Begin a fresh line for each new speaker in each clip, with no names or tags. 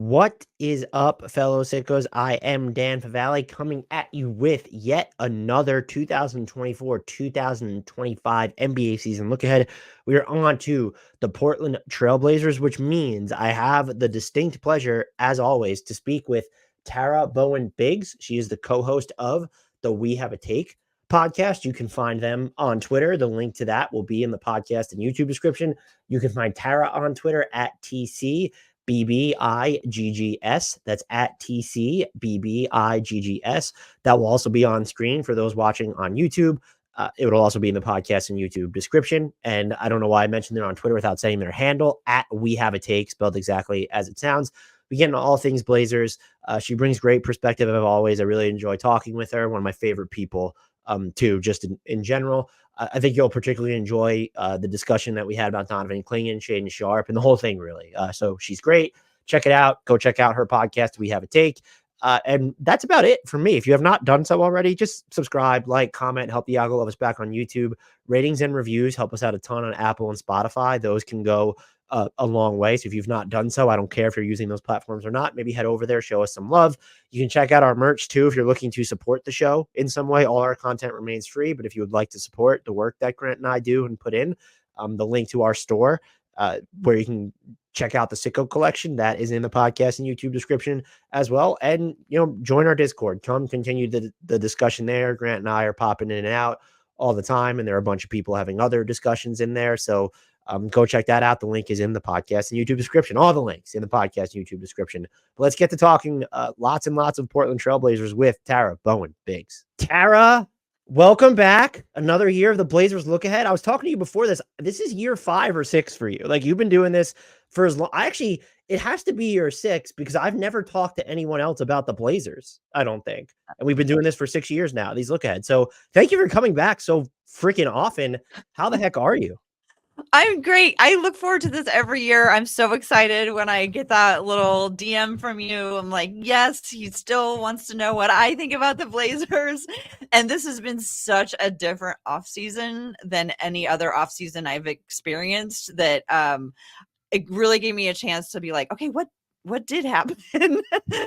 What is up, fellow sickos? I am Dan Favale coming at you with yet another 2024-2025 NBA season look ahead. We are on to the Portland Trailblazers, which means I have the distinct pleasure, as always, to speak with Tara Bowen Biggs. She is the co-host of the We Have a Take podcast. You can find them on Twitter. The link to that will be in the podcast and YouTube description. You can find Tara on Twitter at TCBBIGGS. That's at TCBBIGGS. That will also be on screen for those watching on YouTube. It will also be in the podcast and YouTube description. And I don't know why I mentioned it on Twitter without saying their handle, at We Have a Take, spelled exactly as it sounds. We get into all things Blazers. She brings great perspective, as always. I really enjoy talking with her. One of my favorite people, too, just in general. I think you'll particularly enjoy the discussion that we had about Donovan Clingan, Shaedon Sharpe, and the whole thing, really. So she's great. Check it out. Go check out her podcast, We Have a Take. And that's about it for me. If you have not done so already, just subscribe, like, comment, help the algo love us back on YouTube. Ratings and reviews help us out a ton on Apple and Spotify. Those can go a long way. So if you've not done so, I don't care if you're using those platforms or not. Maybe head over there, show us some love. You can check out our merch too if you're looking to support the show in some way. All our content remains free, but if you would like to support the work that Grant and I do and put in, the link to our store where you can check out the Sicko collection that is in the podcast and YouTube description as well. And, join our Discord. Come continue the discussion there. Grant and I are popping in and out all the time, and there are a bunch of people having other discussions in there. So go check that out. The link is in the podcast and YouTube description. All the links in the podcast and YouTube description. But let's get to talking lots and lots of Portland Trailblazers with Tara Bowen Biggs. Tara, welcome back. Another year of the Blazers look ahead. I was talking to you before this. This is year 5 or 6 for you. Like, you've been doing this for as long. It has to be year 6 because I've never talked to anyone else about the Blazers, I don't think. And we've been doing this for 6 years now, these look ahead. So thank you for coming back so freaking often. How the heck are you?
I'm great. I look forward to this every year. I'm so excited when I get that little DM from you. I'm like, yes, he still wants to know what I think about the Blazers. And this has been such a different offseason than any other offseason I've experienced that it really gave me a chance to be like, okay, what did happen?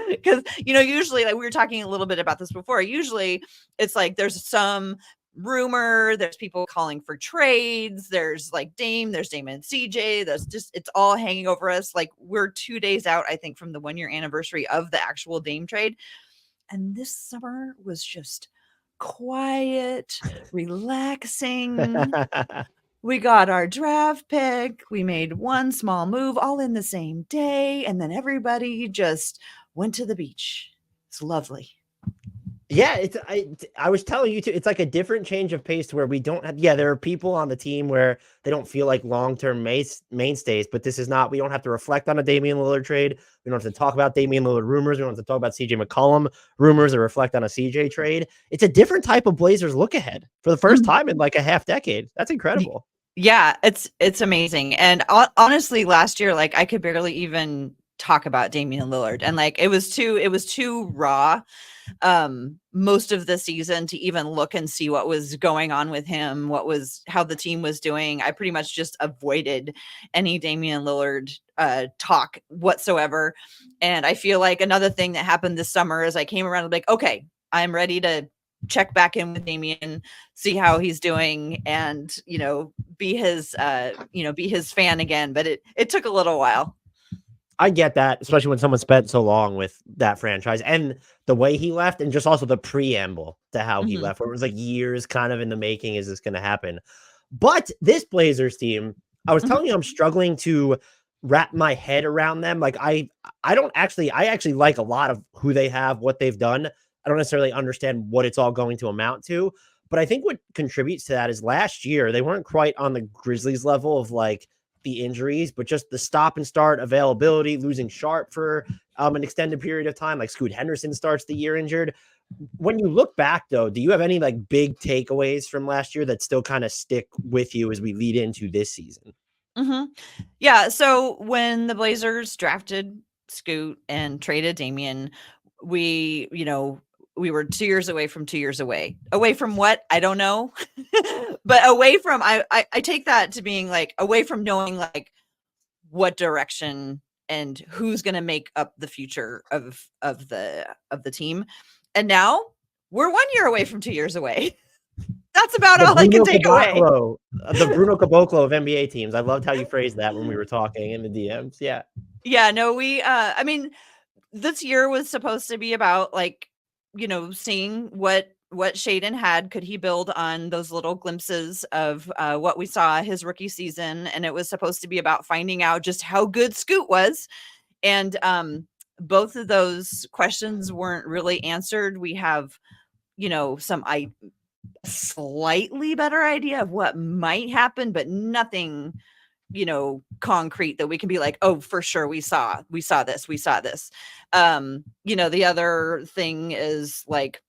Because, usually, like, we were talking a little bit about this before. Usually it's like there's some rumor, there's people calling for trades, there's Dame and CJ, it's all hanging over us. Like, we're 2 days out, I think, from the 1-year anniversary of the actual Dame trade, and this summer was just quiet, relaxing. We got our draft pick, we made one small move all in the same day, and then everybody just went to the beach. It's lovely.
Yeah, I was telling you too, it's like a different change of pace to where we don't have, there are people on the team where they don't feel like long-term mainstays, but this is not, we don't have to reflect on a Damian Lillard trade. We don't have to talk about Damian Lillard rumors. We don't have to talk about CJ McCollum rumors or reflect on a CJ trade. It's a different type of Blazers look ahead for the first time in like a half decade. That's incredible.
Yeah, it's amazing. And honestly, last year, like, I could barely even talk about Damian Lillard, and like it was too raw most of the season to even look and see what was going on with him, how the team was doing. I pretty much just avoided any Damian Lillard talk whatsoever. And I feel like another thing that happened this summer is I came around like, okay, I'm ready to check back in with Damian, see how he's doing, and be his fan again. But it took a little while.
I get that, especially when someone spent so long with that franchise and the way he left, and just also the preamble to how he left, where it was like years kind of in the making. Is this going to happen? But this Blazers team, I was telling you, I'm struggling to wrap my head around them. Like, I actually like a lot of who they have, what they've done. I don't necessarily understand what it's all going to amount to, but I think what contributes to that is last year, they weren't quite on the Grizzlies level of like the injuries, but just the stop and start availability, losing Sharpe for an extended period of time. Like, Scoot Henderson starts the year injured. When you look back, though, do you have any like big takeaways from last year that still kind of stick with you as we lead into this season?
Yeah. So when the Blazers drafted Scoot and traded Damian, we were 2 years away from 2 years away from what? I don't know. But away from, I take that to being like away from knowing like what direction and who's going to make up the future of the team. And now we're 1 year away from 2 years away. That's about all I can take away.
The Bruno Caboclo of NBA teams. I loved how you phrased that when we were talking in the DMs. Yeah.
Yeah, no, I mean, this year was supposed to be about like, seeing what Shaedon had. Could he build on those little glimpses of what we saw his rookie season? And it was supposed to be about finding out just how good Scoot was. And both of those questions weren't really answered. We have, some slightly better idea of what might happen, but nothing concrete that we can be like, oh, for sure we saw this. The other thing is like,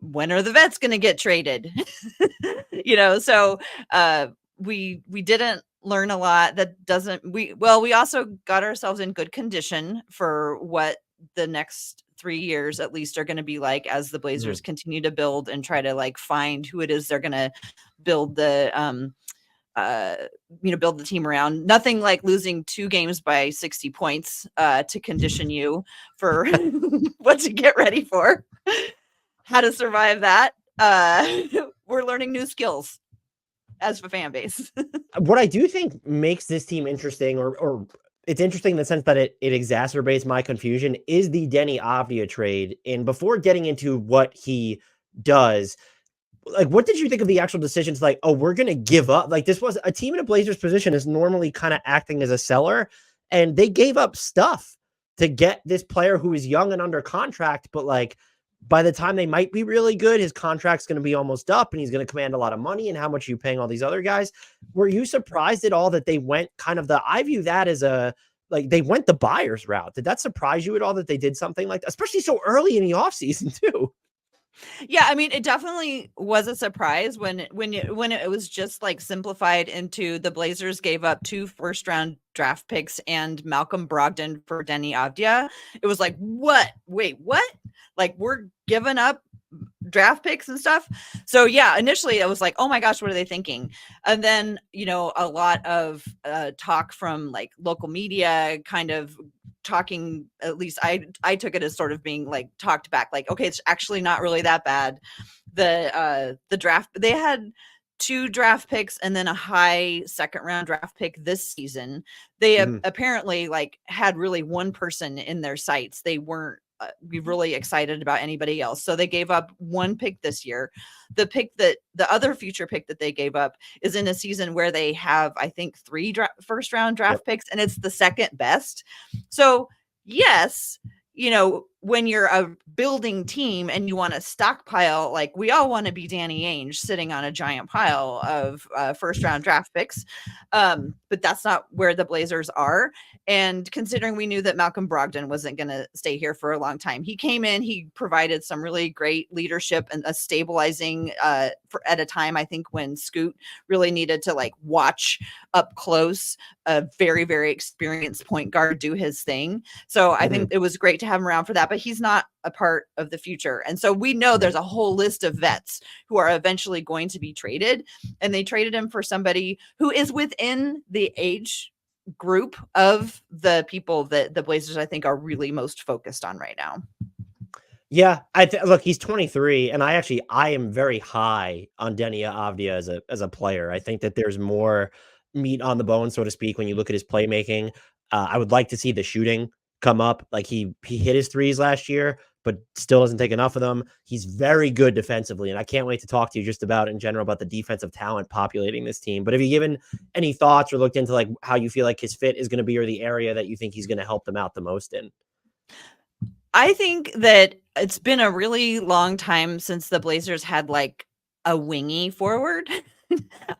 when are the vets going to get traded? So we didn't learn a lot. We also got ourselves in good condition for what the next 3 years at least are going to be like, as the Blazers continue to build and try to like find who it is they're going to build the build the team around. Nothing like losing 2 games by 60 points to condition you for what to get ready for, how to survive that. We're learning new skills as a fan base.
What I do think makes this team interesting, or it's interesting in the sense that it exacerbates my confusion, is the Deni Avdija trade. And before getting into what he does, like, what did you think of the actual decisions? Like, oh, we're going to give up. Like, this was a team in a Blazers position is normally kind of acting as a seller, and they gave up stuff to get this player who is young and under contract. But like, by the time they might be really good, his contract's going to be almost up and he's going to command a lot of money. And how much are you paying all these other guys? Were you surprised at all that they went kind of I view that as they went the buyer's route. Did that surprise you at all that they did something like that, especially so early in the offseason too?
Yeah, I mean, it definitely was a surprise when it was just like simplified into the Blazers gave up 2 first-round draft picks and Malcolm Brogdon for Deni Avdija. It was like, what? Wait, what? Like, we're giving up draft picks and stuff. So yeah, initially I was like, oh my gosh, what are they thinking? And then, a lot of talk from like local media kind of talking, at least I took it as sort of being like talked back, like, okay, it's actually not really that bad. The draft, they had 2 draft picks and then a high second-round draft pick this season. They apparently like had really one person in their sights. They weren't really excited about anybody else. So they gave up 1 pick this year. The other future pick that they gave up is in a season where they have, I think, 3 first-round draft picks, and it's the second best. So yes, when you're a building team and you want to stockpile, like we all want to be Danny Ainge sitting on a giant pile of first-round draft picks. But that's not where the Blazers are. And considering we knew that Malcolm Brogdon wasn't going to stay here for a long time, he came in, he provided some really great leadership and a stabilizing at a time, I think, when Scoot really needed to like watch up close a very, very experienced point guard do his thing. So I think it was great to have him around for that, but he's not a part of the future. And so we know there's a whole list of vets who are eventually going to be traded, and they traded him for somebody who is within the age group of the people that the Blazers, I think, are really most focused on right now.
Yeah, look, he's 23, and I am very high on Deni Avdija as a player. I think that there's more meat on the bone, so to speak, when you look at his playmaking. I would like to see the shooting come up. Like he hit his threes last year, but still doesn't take enough of them. He's very good defensively, and I can't wait to talk to you just about in general about the defensive talent populating this team. But have you given any thoughts or looked into like how you feel like his fit is going to be, or the area that you think he's going to help them out the most in?
I think that it's been a really long time since the Blazers had like a wingy forward.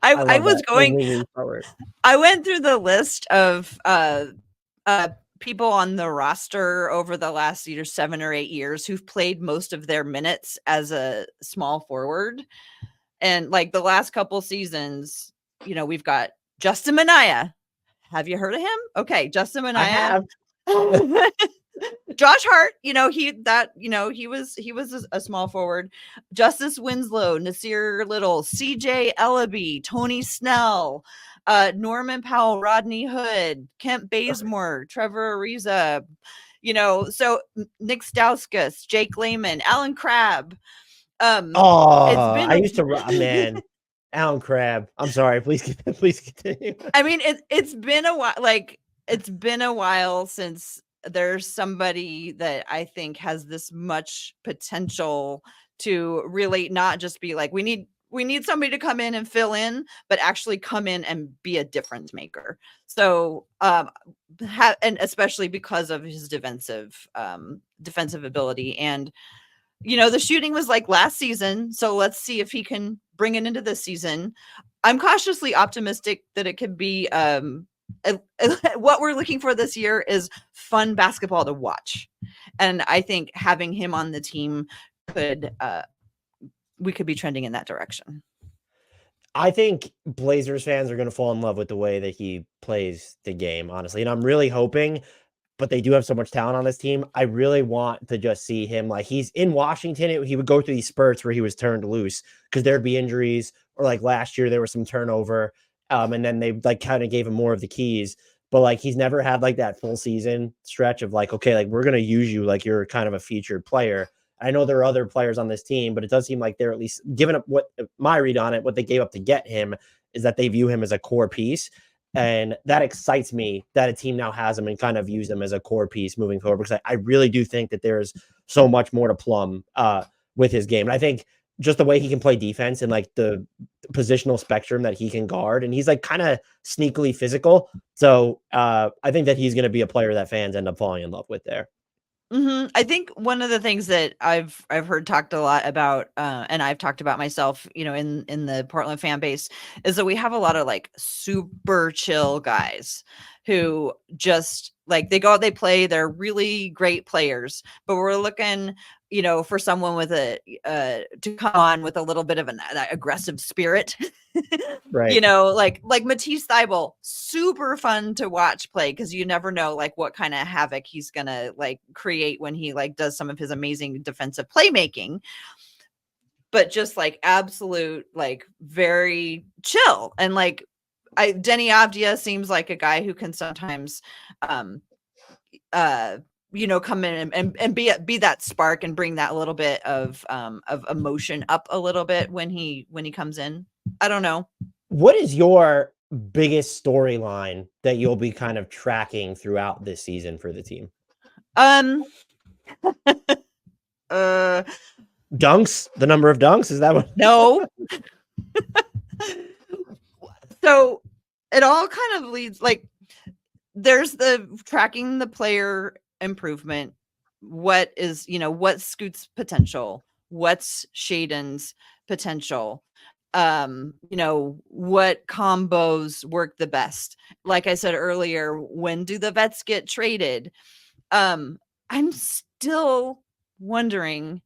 I went through the list of people on the roster over the last either 7 or 8 years who've played most of their minutes as a small forward. And like the last couple seasons, we've got Justin Minaya. Have you heard of him? Okay, Justin Minaya.
I have.
Josh Hart, he was a small forward. Justice Winslow, Nasir Little, CJ Ellaby, Tony Snell, Norman Powell, Rodney Hood, Kent Bazemore, Trevor Ariza, so Nick Stauskas, Jake Lehman, Alan Crabb. It's been
I used to, man, Alan Crabb. I'm sorry. Please continue.
I mean, it's been a while. Like, it's been a while since there's somebody that I think has this much potential to really not just be like, we need somebody to come in and fill in, but actually come in and be a difference maker. So, and especially because of his defensive ability. And, the shooting was like last season. So let's see if he can bring it into this season. I'm cautiously optimistic that it could be, what we're looking for this year is fun basketball to watch. And I think having him on the team we could be trending in that direction.
I think Blazers fans are going to fall in love with the way that he plays the game, honestly. And I'm really hoping, but they do have so much talent on this team. I really want to just see him, like, he's in Washington. He would go through these spurts where he was turned loose because there'd be injuries, or like last year there was some turnover. And then they like kind of gave him more of the keys, but like he's never had like that full season stretch of like, okay, like we're going to use you like you're kind of a featured player. I know there are other players on this team, but it does seem like they're at least giving up what my read on it, what they gave up to get him is that they view him as a core piece. And that excites me that a team now has him and kind of use him as a core piece moving forward, because I really do think that there's so much more to plumb with his game. And I think just the way he can play defense and like the positional spectrum that he can guard, and he's like kind of sneakily physical. So I think that he's going to be a player that fans end up falling in love with there.
Mm-hmm. I think one of the things that I've heard talked a lot about, and I've talked about myself, in the Portland fan base, is that we have a lot of like super chill guys who just like they go out, they play, they're really great players, but we're looking, for someone with to come on with a little bit of an aggressive spirit.
Right.
Like Matisse Thybulle, super fun to watch play because you never know like what kind of havoc he's gonna like create when he like does some of his amazing defensive playmaking. But just like absolute, like very chill. And like Deni Avdija seems like a guy who can sometimes come in and be that spark and bring that little bit of emotion up a little bit when he comes in. I don't know.
What is your biggest storyline that you'll be kind of tracking throughout this season for the team? Dunks, the number of dunks, is that what?
No. So it all kind of leads, like, there's the tracking the player improvement. What is, what's Scoot's potential? What's Shaedon's potential? What combos work the best? Like I said earlier, when do the vets get traded? I'm still wondering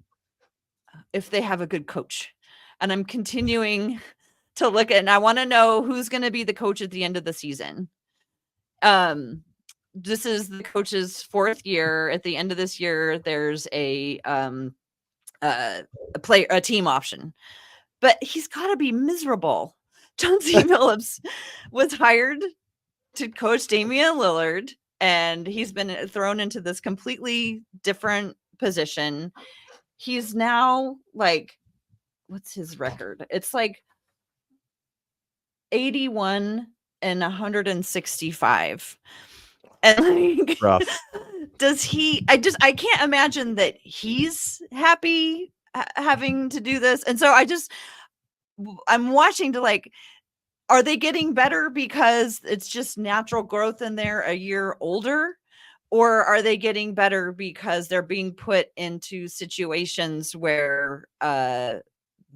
if they have a good coach, and I'm continuing to look at, and I want to know who's going to be the coach at the end of the season. This is the coach's fourth year. At the end of this year, there's a team option, but he's got to be miserable. Chauncey Billups was hired to coach Damian Lillard, and he's been thrown into this completely different position. He's now like, what's his record? It's like 81 and 165. And like,
rough.
Does he? I can't imagine that he's happy having to do this. And so I'm watching to like, are they getting better because it's just natural growth and they're a year older? Or are they getting better because they're being put into situations where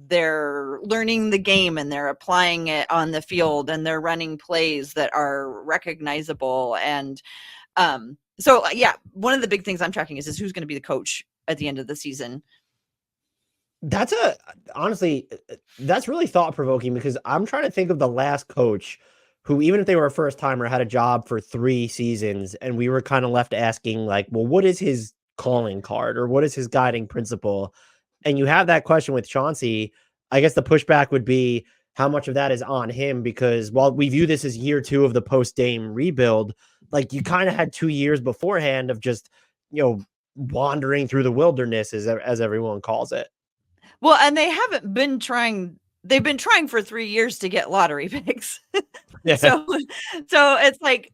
they're learning the game and they're applying it on the field and they're running plays that are recognizable? And so, yeah, one of the big things I'm tracking is who's going to be the coach at the end of the season.
Honestly, that's really thought-provoking, because I'm trying to think of the last coach who, even if they were a first-timer, had a job for 3 seasons, and we were kind of left asking, like, well, what is his calling card, or what is his guiding principle? And you have that question with Chauncey. I guess the pushback would be, how much of that is on him, because while we view this as year 2 of the post-Dame rebuild, like you kind of had 2 years beforehand of just, wandering through the wilderness, as everyone calls it.
Well, and they haven't been trying. They've been trying for 3 years to get lottery picks.
Yeah.
So it's like,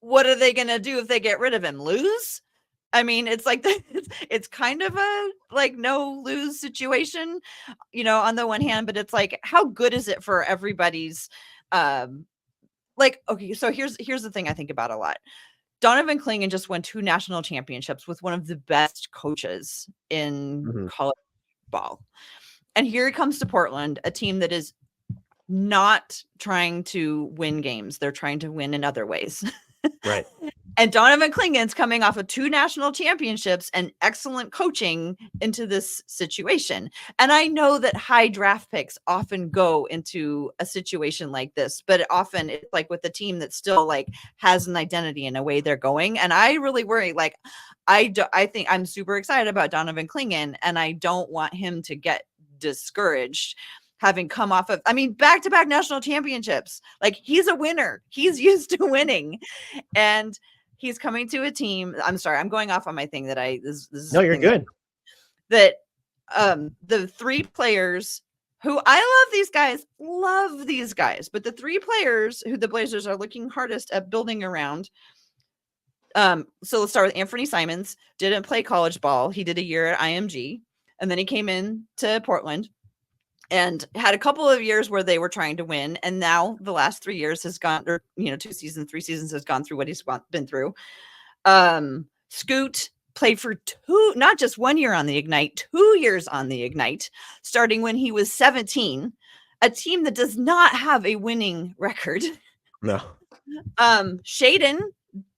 what are they going to do if they get rid of him? Lose? I mean, it's like it's kind of a like no lose situation, on the one hand, but it's like, how good is it for everybody's like, okay, so here's the thing I think about a lot. Donovan Clingan just won 2 national championships with one of the best coaches in college ball. And here he comes to Portland, a team that is not trying to win games. They're trying to win in other ways.
Right.
And Donovan Clingan's coming off of 2 national championships and excellent coaching into this situation. And I know that high draft picks often go into a situation like this, but often it's like with a team that still like has an identity in a way they're going. And I really worry, like, I think I'm super excited about Donovan Clingan, and I don't want him to get discouraged having come off of, back-to-back national championships. Like, he's a winner. He's used to winning. And he's coming to a team. I'm sorry, I'm going off on my thing that this
no, you're good.
That the 3 players who I love these guys, but the 3 players who the Blazers are looking hardest at building around. So let's start with Anthony Simons. Didn't play college ball. He did a year at IMG, and then he came in to Portland and had a couple of years where they were trying to win. And now the last 3 years has gone, or 2 seasons, 3 seasons has gone through what he's been through. Scoot played for 2, not just 1 year on the Ignite, 2 years on the Ignite, starting when he was 17, a team that does not have a winning record.
No.
Shaedon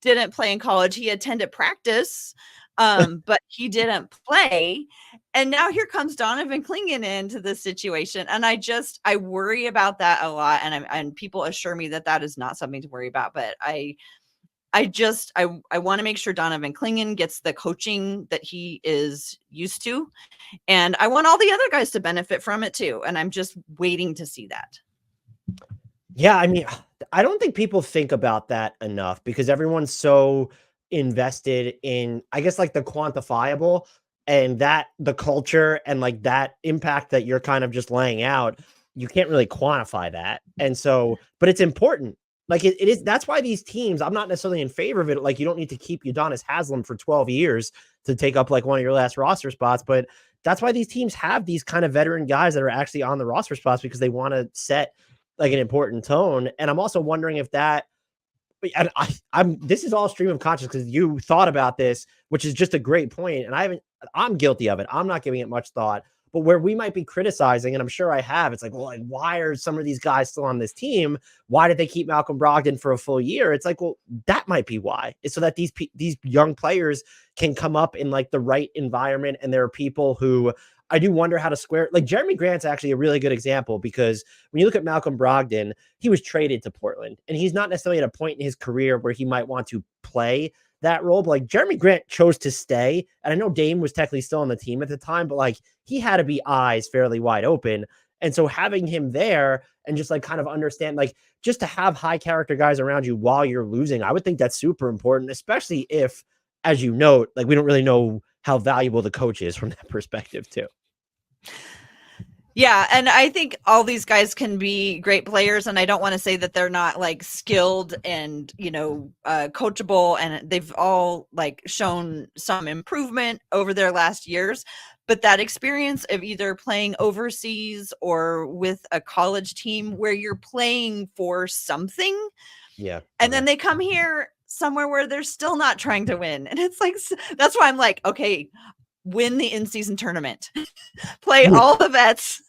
didn't play in college. He attended practice, but he didn't play. And now here comes Donovan Clingan into this situation. And I worry about that a lot. And people assure me that is not something to worry about. But I want to make sure Donovan Clingan gets the coaching that he is used to. And I want all the other guys to benefit from it too. And I'm just waiting to see that.
Yeah, I don't think people think about that enough, because everyone's so invested in, I guess, like the quantifiable, and that the culture and like that impact that you're kind of just laying out, you can't really quantify that. And so, but it's important. Like it is. That's why these teams, I'm not necessarily in favor of it. Like, you don't need to keep Udonis Haslem for 12 years to take up like one of your last roster spots. But that's why these teams have these kind of veteran guys that are actually on the roster spots, because they want to set like an important tone. And I'm also wondering if that, and this is all stream of consciousness because you thought about this, which is just a great point. And I'm guilty of it. I'm not giving it much thought, but where we might be criticizing, and I'm sure I have, it's like, well, like, why are some of these guys still on this team? Why did they keep Malcolm Brogdon for a full year? It's like, well, that might be why. It's so that these young players can come up in like the right environment. And there are people who, I do wonder how to square, like Jeremy Grant's actually a really good example, because when you look at Malcolm Brogdon, he was traded to Portland, and he's not necessarily at a point in his career where he might want to play that role. But like Jeremy Grant chose to stay. And I know Dame was technically still on the team at the time, but like he had to be eyes fairly wide open. And so having him there and just like kind of understand, like just to have high character guys around you while you're losing, I would think that's super important, especially if, as you note, like we don't really know how valuable the coach is from that perspective too.
Yeah, and I think all these guys can be great players, and I don't want to say that they're not like skilled and coachable, and they've all like shown some improvement over their last years. But that experience of either playing overseas or with a college team where you're playing for something, and then they come here somewhere where they're still not trying to win, and it's like, that's why I'm like, okay, win the in-season tournament, play all the vets,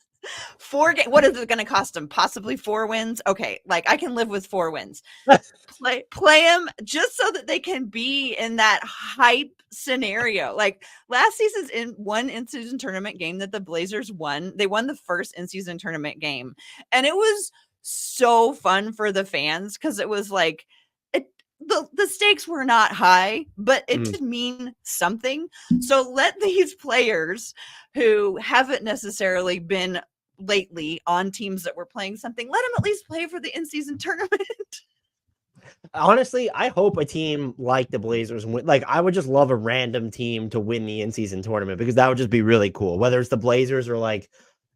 4 games. What is it going to cost them? Possibly 4 wins. Okay, like I can live with 4 wins. play them just so that they can be in that hype scenario. Like last season's one in-season tournament game that the Blazers won. They won the first in-season tournament game, and it was so fun for the fans because it was like, the stakes were not high, but it did mean something. So let these players who haven't necessarily been lately on teams that were playing something, let him at least play for the in-season tournament.
Honestly, I hope a team like the Blazers win. Like, I would just love a random team to win the in-season tournament because that would just be really cool. Whether it's the Blazers or like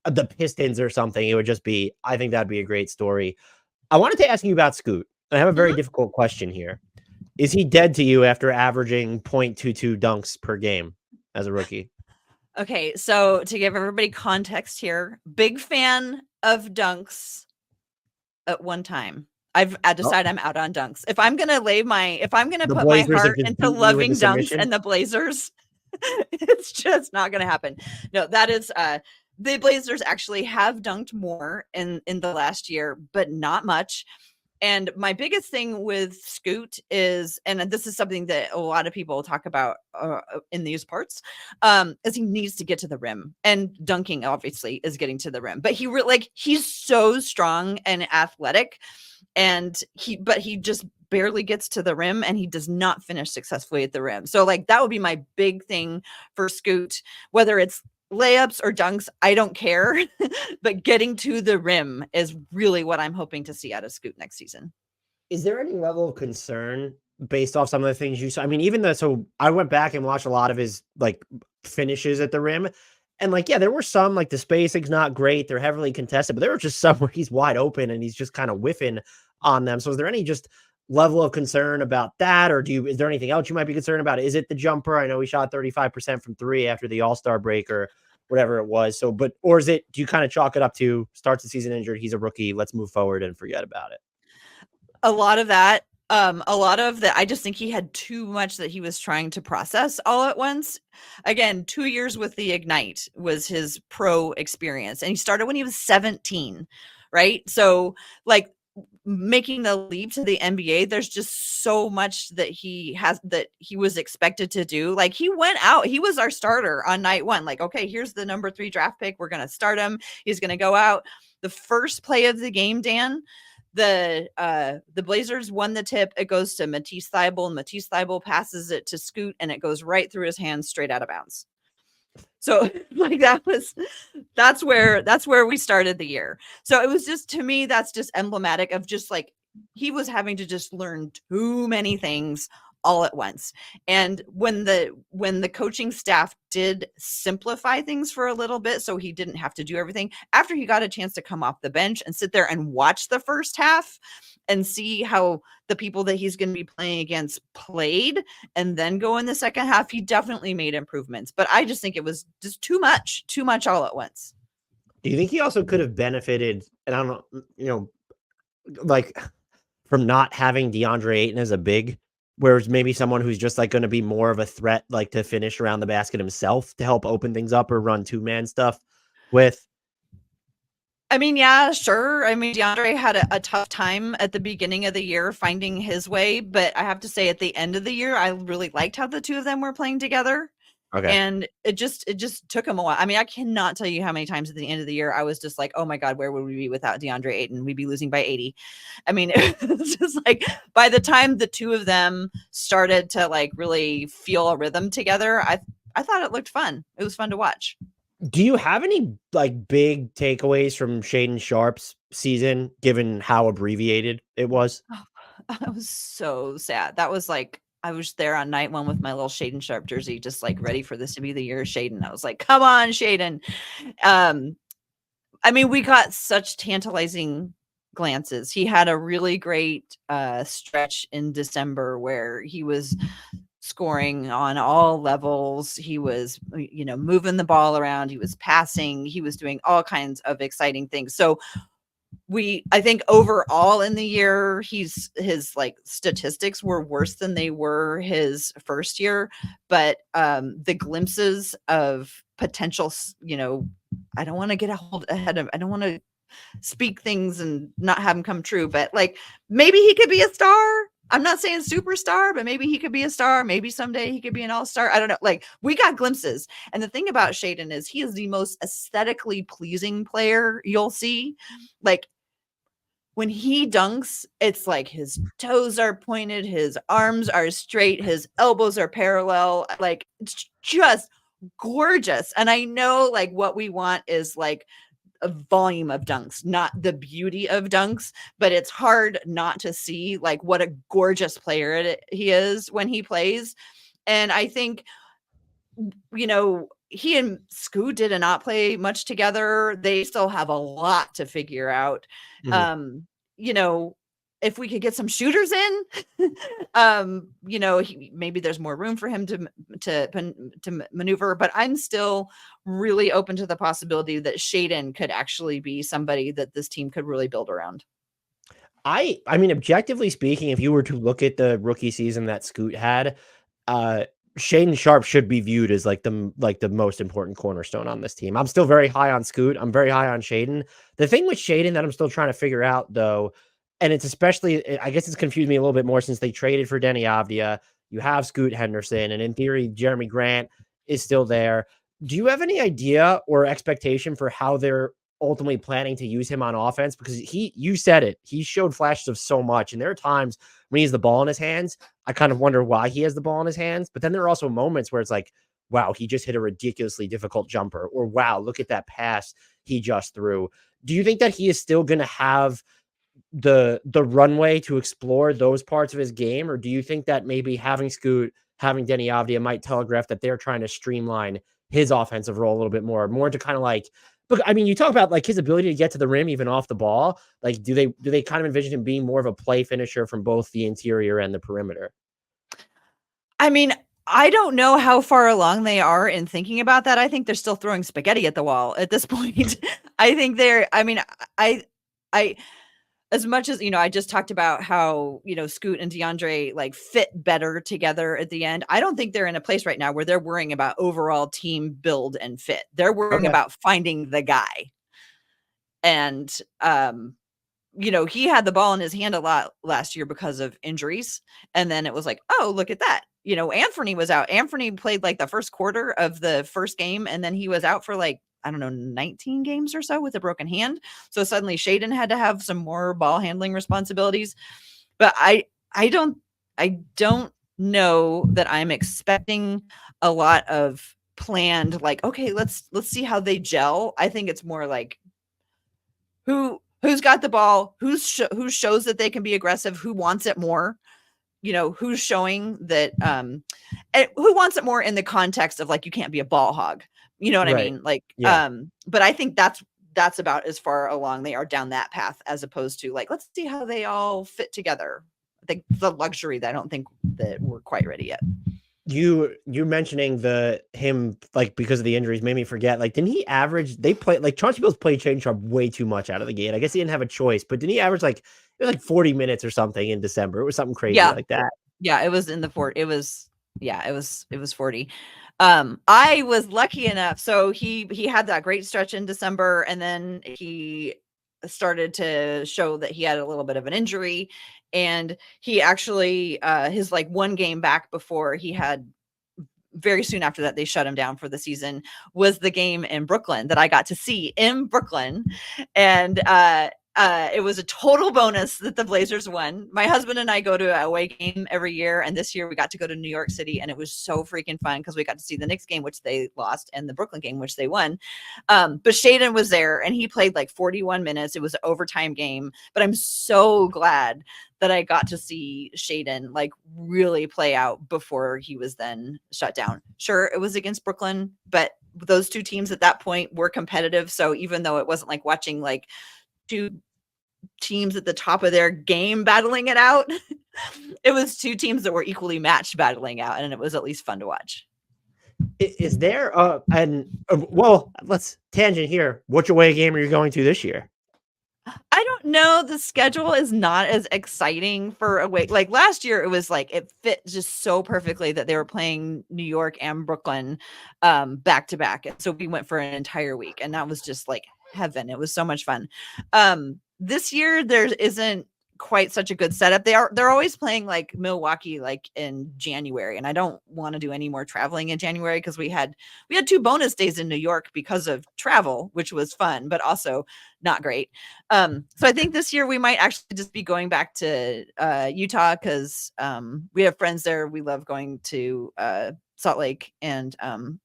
the Pistons or something, it would just be, I think that'd be a great story. I wanted to ask you about Scoot. I have a very difficult question here. Is he dead to you after averaging 0.22 dunks per game as a rookie?
Okay, so to give everybody context here, big fan of dunks at one time. I decided I'm out on dunks. If I'm gonna put my heart into loving dunks and the Blazers, it's just not gonna happen. No, that is the Blazers actually have dunked more in the last year, but not much. And my biggest thing with Scoot is, and this is something that a lot of people talk about in these parts, is he needs to get to the rim, and dunking obviously is getting to the rim. But he's so strong and athletic, and he just barely gets to the rim, and he does not finish successfully at the rim. So like that would be my big thing for Scoot, whether it's layups or dunks, I don't care, but getting to the rim is really what I'm hoping to see out of Scoot next season.
Is there any level of concern based off some of the things you saw? I mean, so I went back and watched a lot of his like finishes at the rim, and like, yeah, there were some like the spacing's not great, they're heavily contested, but there were just some where he's wide open and he's just kind of whiffing on them. So is there any just level of concern about that, or is there anything else you might be concerned about? Is it the jumper? I know he shot 35% from 3 after the All-Star break or whatever it was. So, or is it, do you kind of chalk it up to starts the season injured, he's a rookie, let's move forward and forget about it?
A lot of that. I just think he had too much that he was trying to process all at once. Again, 2 years with the Ignite was his pro experience, and he started when he was 17, right? So like making the leap to the NBA, there's just so much that he was expected to do. Like he went out, he was our starter on night 1. Like, okay, here's the number 3 draft pick. We're going to start him. He's going to go out. The first play of the game, Dan, the Blazers won the tip. It goes to Matisse Thybulle, and Matisse Thybulle passes it to Scoot, and it goes right through his hands straight out of bounds. So like that's where we started the year. So it was just, to me, that's just emblematic of just like he was having to just learn too many things all at once. And when the coaching staff did simplify things for a little bit, so he didn't have to do everything, after he got a chance to come off the bench and sit there and watch the first half and see how the people that he's going to be playing against played, and then go in the second half, he definitely made improvements. But I just think it was just too much all at once.
Do you think he also could have benefited, and I don't know, like from not having DeAndre Ayton as a big, whereas maybe someone who's just like going to be more of a threat, like to finish around the basket himself to help open things up or run 2-man stuff with?
I mean, yeah, sure. I mean, DeAndre had a tough time at the beginning of the year finding his way, but I have to say at the end of the year, I really liked how the two of them were playing together.
Okay.
And it just took him a while. I mean, I cannot tell you how many times at the end of the year I was just like, oh my God, where would we be without DeAndre Ayton? We'd be losing by 80. I mean, it's just like by the time the two of them started to like really feel a rhythm together, I thought it looked fun. It was fun to watch.
Do you have any like big takeaways from Shaedon Sharpe's season, given how abbreviated it was?
Oh, I was so sad. That was like, I was there on night 1 with my little Shaedon Sharpe jersey, just like ready for this to be the year of Shaedon. I was like, come on, Shaedon. I mean, we got such tantalizing glances. He had a really great stretch in December where he was scoring on all levels. He was, moving the ball around. He was passing. He was doing all kinds of exciting things. So I think overall in the year, his like statistics were worse than they were his first year, but the glimpses of potential, I don't want to get I don't want to speak things and not have them come true, but like maybe he could be a star. I'm not saying superstar, but maybe he could be a star. Maybe someday he could be an all-star. I don't know. Like we got glimpses. And the thing about Shaedon is he is the most aesthetically pleasing player you'll see. Like when he dunks, it's like his toes are pointed, his arms are straight, his elbows are parallel. Like it's just gorgeous. And I know like what we want is like a volume of dunks, not the beauty of dunks, but it's hard not to see like what a gorgeous player he is when he plays. And I think, you know, he and Scoot did not play much together. They still have a lot to figure out.
Mhm.
You know, if we could get some shooters in, you know, maybe there's more room for him to maneuver. But I'm still really open to the possibility that Shaedon could actually be somebody that this team could really build around.
I mean, objectively speaking, if you were to look at the rookie season that Scoot had, uh, Shaedon Sharpe should be viewed as like the most important cornerstone on this team. I'm still very high on Scoot. I'm very high on Shaedon. The thing with Shaedon that I'm still trying to figure out though, and it's especially, I guess it's confused me a little bit more since they traded for Deni Avdija. You have Scoot Henderson, and in theory, Jeremy Grant is still there. Do you have any idea or expectation for how they're ultimately planning to use him on offense? Because you said it, he showed flashes of so much. And there are times when he has the ball in his hands, I kind of wonder why he has the ball in his hands. But then there are also moments where it's like, wow, he just hit a ridiculously difficult jumper, or wow, look at that pass he just threw. Do you think that he is still going to have the runway to explore those parts of his game? Or do you think that maybe having Scoot, having Deni Avdija might telegraph that they're trying to streamline his offensive role a little bit more to kind of like, but I mean, you talk about like his ability to get to the rim even off the ball. Like, do they kind of envision him being more of a play finisher from both the interior and the perimeter?
I mean, I don't know how far along they are in thinking about that. I think they're still throwing spaghetti at the wall at this point. I think I mean, I, as much as, you know, I just talked about how, you know, Scoot and DeAndre like fit better together at the end. I don't think they're in a place right now where they're worrying about overall team build and fit. They're worrying
Okay.
about finding the guy. And, you know, he had the ball in his hand a lot last year because of injuries. And then it was like, oh, look at that. You know, Anthony was out. Anthony played like the first quarter of the first game, and then he was out for like, I don't know, 19 games or so with a broken hand. So suddenly Shaedon had to have some more ball handling responsibilities. But I don't know that I'm expecting a lot of planned, like, okay, let's see how they gel. I think it's more like who's got the ball, who shows that they can be aggressive, who wants it more, you know, who's showing that who wants it more in the context of like, you can't be a ball hog, you know what I
Right.
mean, like,
Yeah.
but I think that's about as far along they are down that path, as opposed to like, let's see how they all fit together. I think the luxury that I don't think that we're quite ready yet.
You mentioning him like because of the injuries made me forget. Like, didn't he average? They play like Chauncey Billups played Shaedon Sharpe way too much out of the gate. I guess he didn't have a choice, but didn't he average like it was like 40 minutes or something in December? It was something crazy
Yeah,
like that.
yeah, it was in the fort. It was, yeah, it was 40. I was lucky enough. So he had that great stretch in December, and then he started to show that he had a little bit of an injury, and he actually his like one game back before he had, very soon after that they shut him down for the season, was the game in Brooklyn that I got to see in Brooklyn. And it was a total bonus that the Blazers won. My husband and I go to an away game every year, and this year we got to go to New York City, and it was so freaking fun because we got to see the Knicks game, which they lost, and the Brooklyn game, which they won. But Shaedon was there, and he played like 41 minutes. It was an overtime game, but I'm so glad that I got to see Shaedon like really play out before he was then shut down. Sure, it was against Brooklyn, but those two teams at that point were competitive. So even though it wasn't like watching like two teams at the top of their game battling it out, it was two teams that were equally matched battling out, and it was at least fun to watch.
Is there well, let's tangent here. Which away game are you going to this year?
I don't know. The schedule is not as exciting for a week. Like last year, it was like it fit just so perfectly that they were playing New York and Brooklyn back to back. And so we went for an entire week, and that was just like heaven. It was so much fun. This year there isn't quite such a good setup. They're always playing like Milwaukee like in January, and I don't want to do any more traveling in January because we had 2 bonus days in New York because of travel, which was fun, but also not great. So I think this year we might actually just be going back to Utah because we have friends there. We love going to Salt Lake, and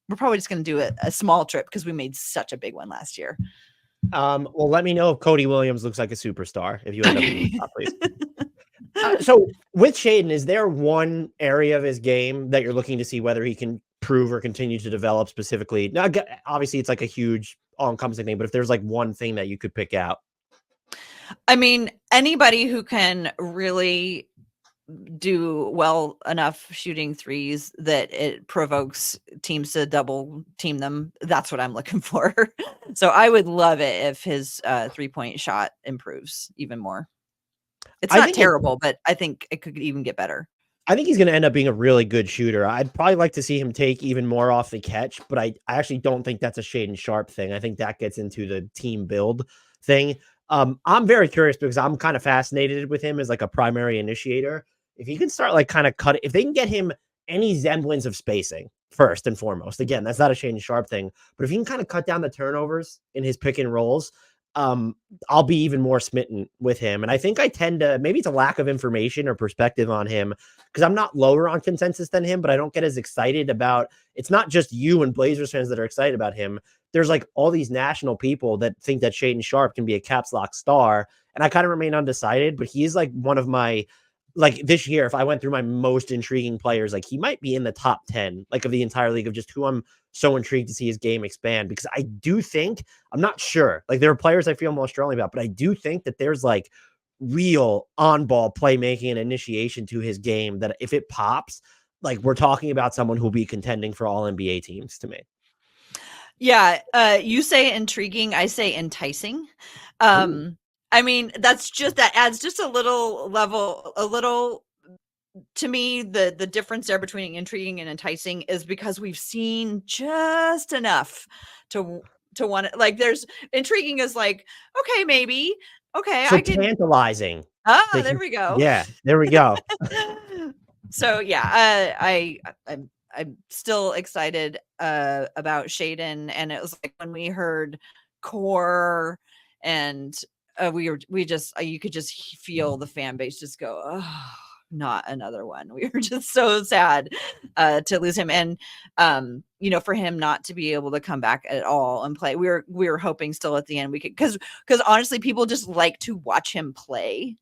we're probably just going to do a small trip because we made such a big one last year.
Well, let me know if Cody Williams looks like a superstar if you end up in Utah, please. So with Shaedon, is there one area of his game that you're looking to see whether he can prove or continue to develop specifically? Now, obviously, it's like a huge all-encompassing thing, but if there's like one thing that you could pick out.
I mean, anybody who can really do well enough shooting threes that it provokes teams to double team them. That's what I'm looking for. So I would love it if his 3-point shot improves even more. It's not terrible, but I think it could even get better.
I think he's going to end up being a really good shooter. I'd probably like to see him take even more off the catch, but I actually don't think that's a Shaedon Sharpe thing. I think that gets into the team build thing. I'm very curious because I'm kind of fascinated with him as like a primary initiator. If he can start like kind of if they can get him any semblance of spacing first and foremost, again, that's not a Shaedon Sharpe thing, but if he can kind of cut down the turnovers in his pick and rolls, I'll be even more smitten with him. And I think I tend to, maybe it's a lack of information or perspective on him because I'm not lower on consensus than him, but I don't get as excited about, it's not just you and Blazers fans that are excited about him. There's like all these national people that think that Shaedon Sharpe can be a caps lock star. And I kind of remain undecided, but he's like one of my, like this year, if I went through my most intriguing players, like he might be in the top 10, like of the entire league of just who I'm so intrigued to see his game expand because I do think, I'm not sure, like there are players I feel more strongly about, but I do think that there's like real on-ball playmaking and initiation to his game that if it pops, like we're talking about someone who'll be contending for all NBA teams to me.
Yeah, you say intriguing, I say enticing. I mean, that adds just a little level, to me, the difference there between intriguing and enticing is because we've seen just enough to want it. Like there's intriguing is like, okay, maybe. Okay,
so
I can
tantalizing.
like, there we go.
Yeah, there we go.
So yeah, I'm still excited about Shaedon, and it was like when we heard core and we just you could just feel the fan base just go, oh, not another one. We were just so sad to lose him, and for him not to be able to come back at all and play. We were hoping still at the end we could, because honestly, people just like to watch him play.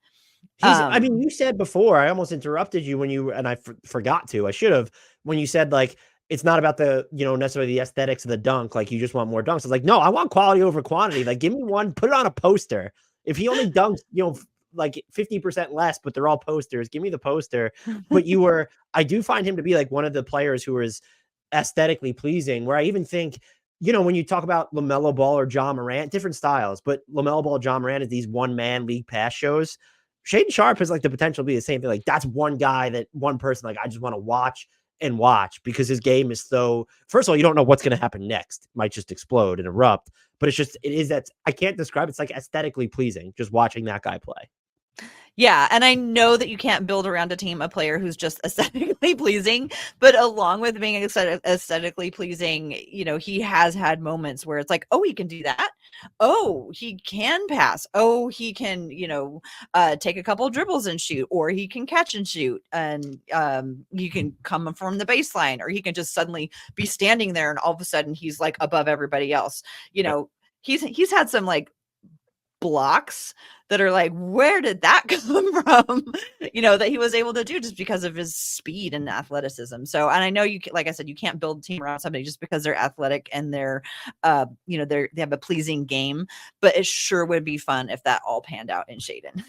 I mean, you said before, I almost interrupted you when you, and I forgot to, I should have, when you said like, it's not about the, necessarily the aesthetics of the dunk. Like you just want more dunks. I was like, no, I want quality over quantity. Like give me one, put it on a poster. If he only dunks, like 50% less, but they're all posters, give me the poster. But I do find him to be like one of the players who is aesthetically pleasing, where I even think, when you talk about LaMelo Ball or John Morant, different styles, but LaMelo Ball, John Morant is these one-man league pass shows. Shaedon Sharpe has like the potential to be the same thing. Like that's one guy, that one person, like I just want to watch and watch because his game is so, first of all, you don't know what's going to happen next. It might just explode and erupt, but it is that I can't describe. It's like aesthetically pleasing just watching that guy play.
Yeah, and I know that you can't build around a team a player who's just aesthetically pleasing, but along with being aesthetically pleasing, he has had moments where it's like, oh, he can do that. Oh, he can pass. Oh, he can, take a couple dribbles and shoot, or he can catch and shoot, and you can come from the baseline, or he can just suddenly be standing there and all of a sudden he's like above everybody else. He's had some like blocks that are like, where did that come from? That he was able to do just because of his speed and athleticism. So, and I know like I said, you can't build a team around somebody just because they're athletic and they're, they have a pleasing game, but it sure would be fun if that all panned out in Shaedon.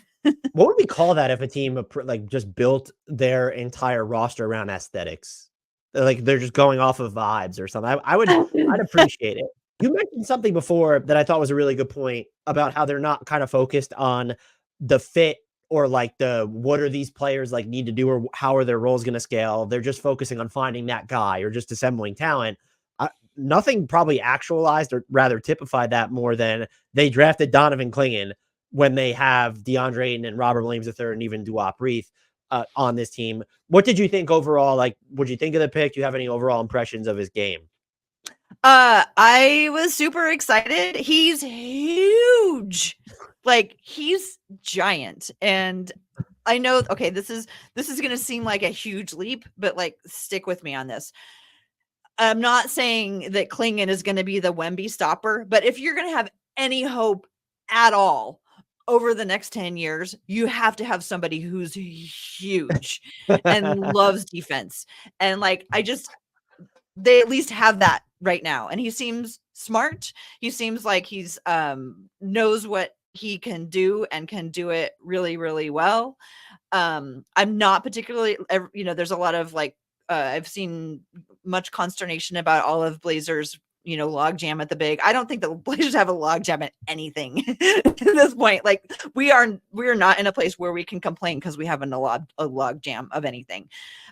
What would we call that if a team like just built their entire roster around aesthetics? Like they're just going off of vibes or something. I'd appreciate it. You mentioned something before that I thought was a really good point about how they're not kind of focused on the fit or like what are these players like need to do or how are their roles going to scale. They're just focusing on finding that guy or just assembling talent. Nothing probably actualized or rather typified that more than they drafted Donovan Clingan when they have DeAndre Ayton and Robert Williams III and even Duop Reath on this team. What did you think overall? Like, what did you think of the pick? Do you have any overall impressions of his game?
I was super excited. He's huge. Like he's giant. And I know, okay, this is going to seem like a huge leap, but like stick with me on this. I'm not saying that Clingan is going to be the Wemby stopper, but if you're going to have any hope at all over the next 10 years, you have to have somebody who's huge and loves defense. And like, they at least have that right now. And he seems smart. He seems like he's knows what he can do and can do it really, really well. I'm not particularly, there's a lot of like, I've seen much consternation about all of Blazers, log jam at the big. I don't think the Blazers have a log jam at anything at this point. Like we're not in a place where we can complain because we have a log jam of anything.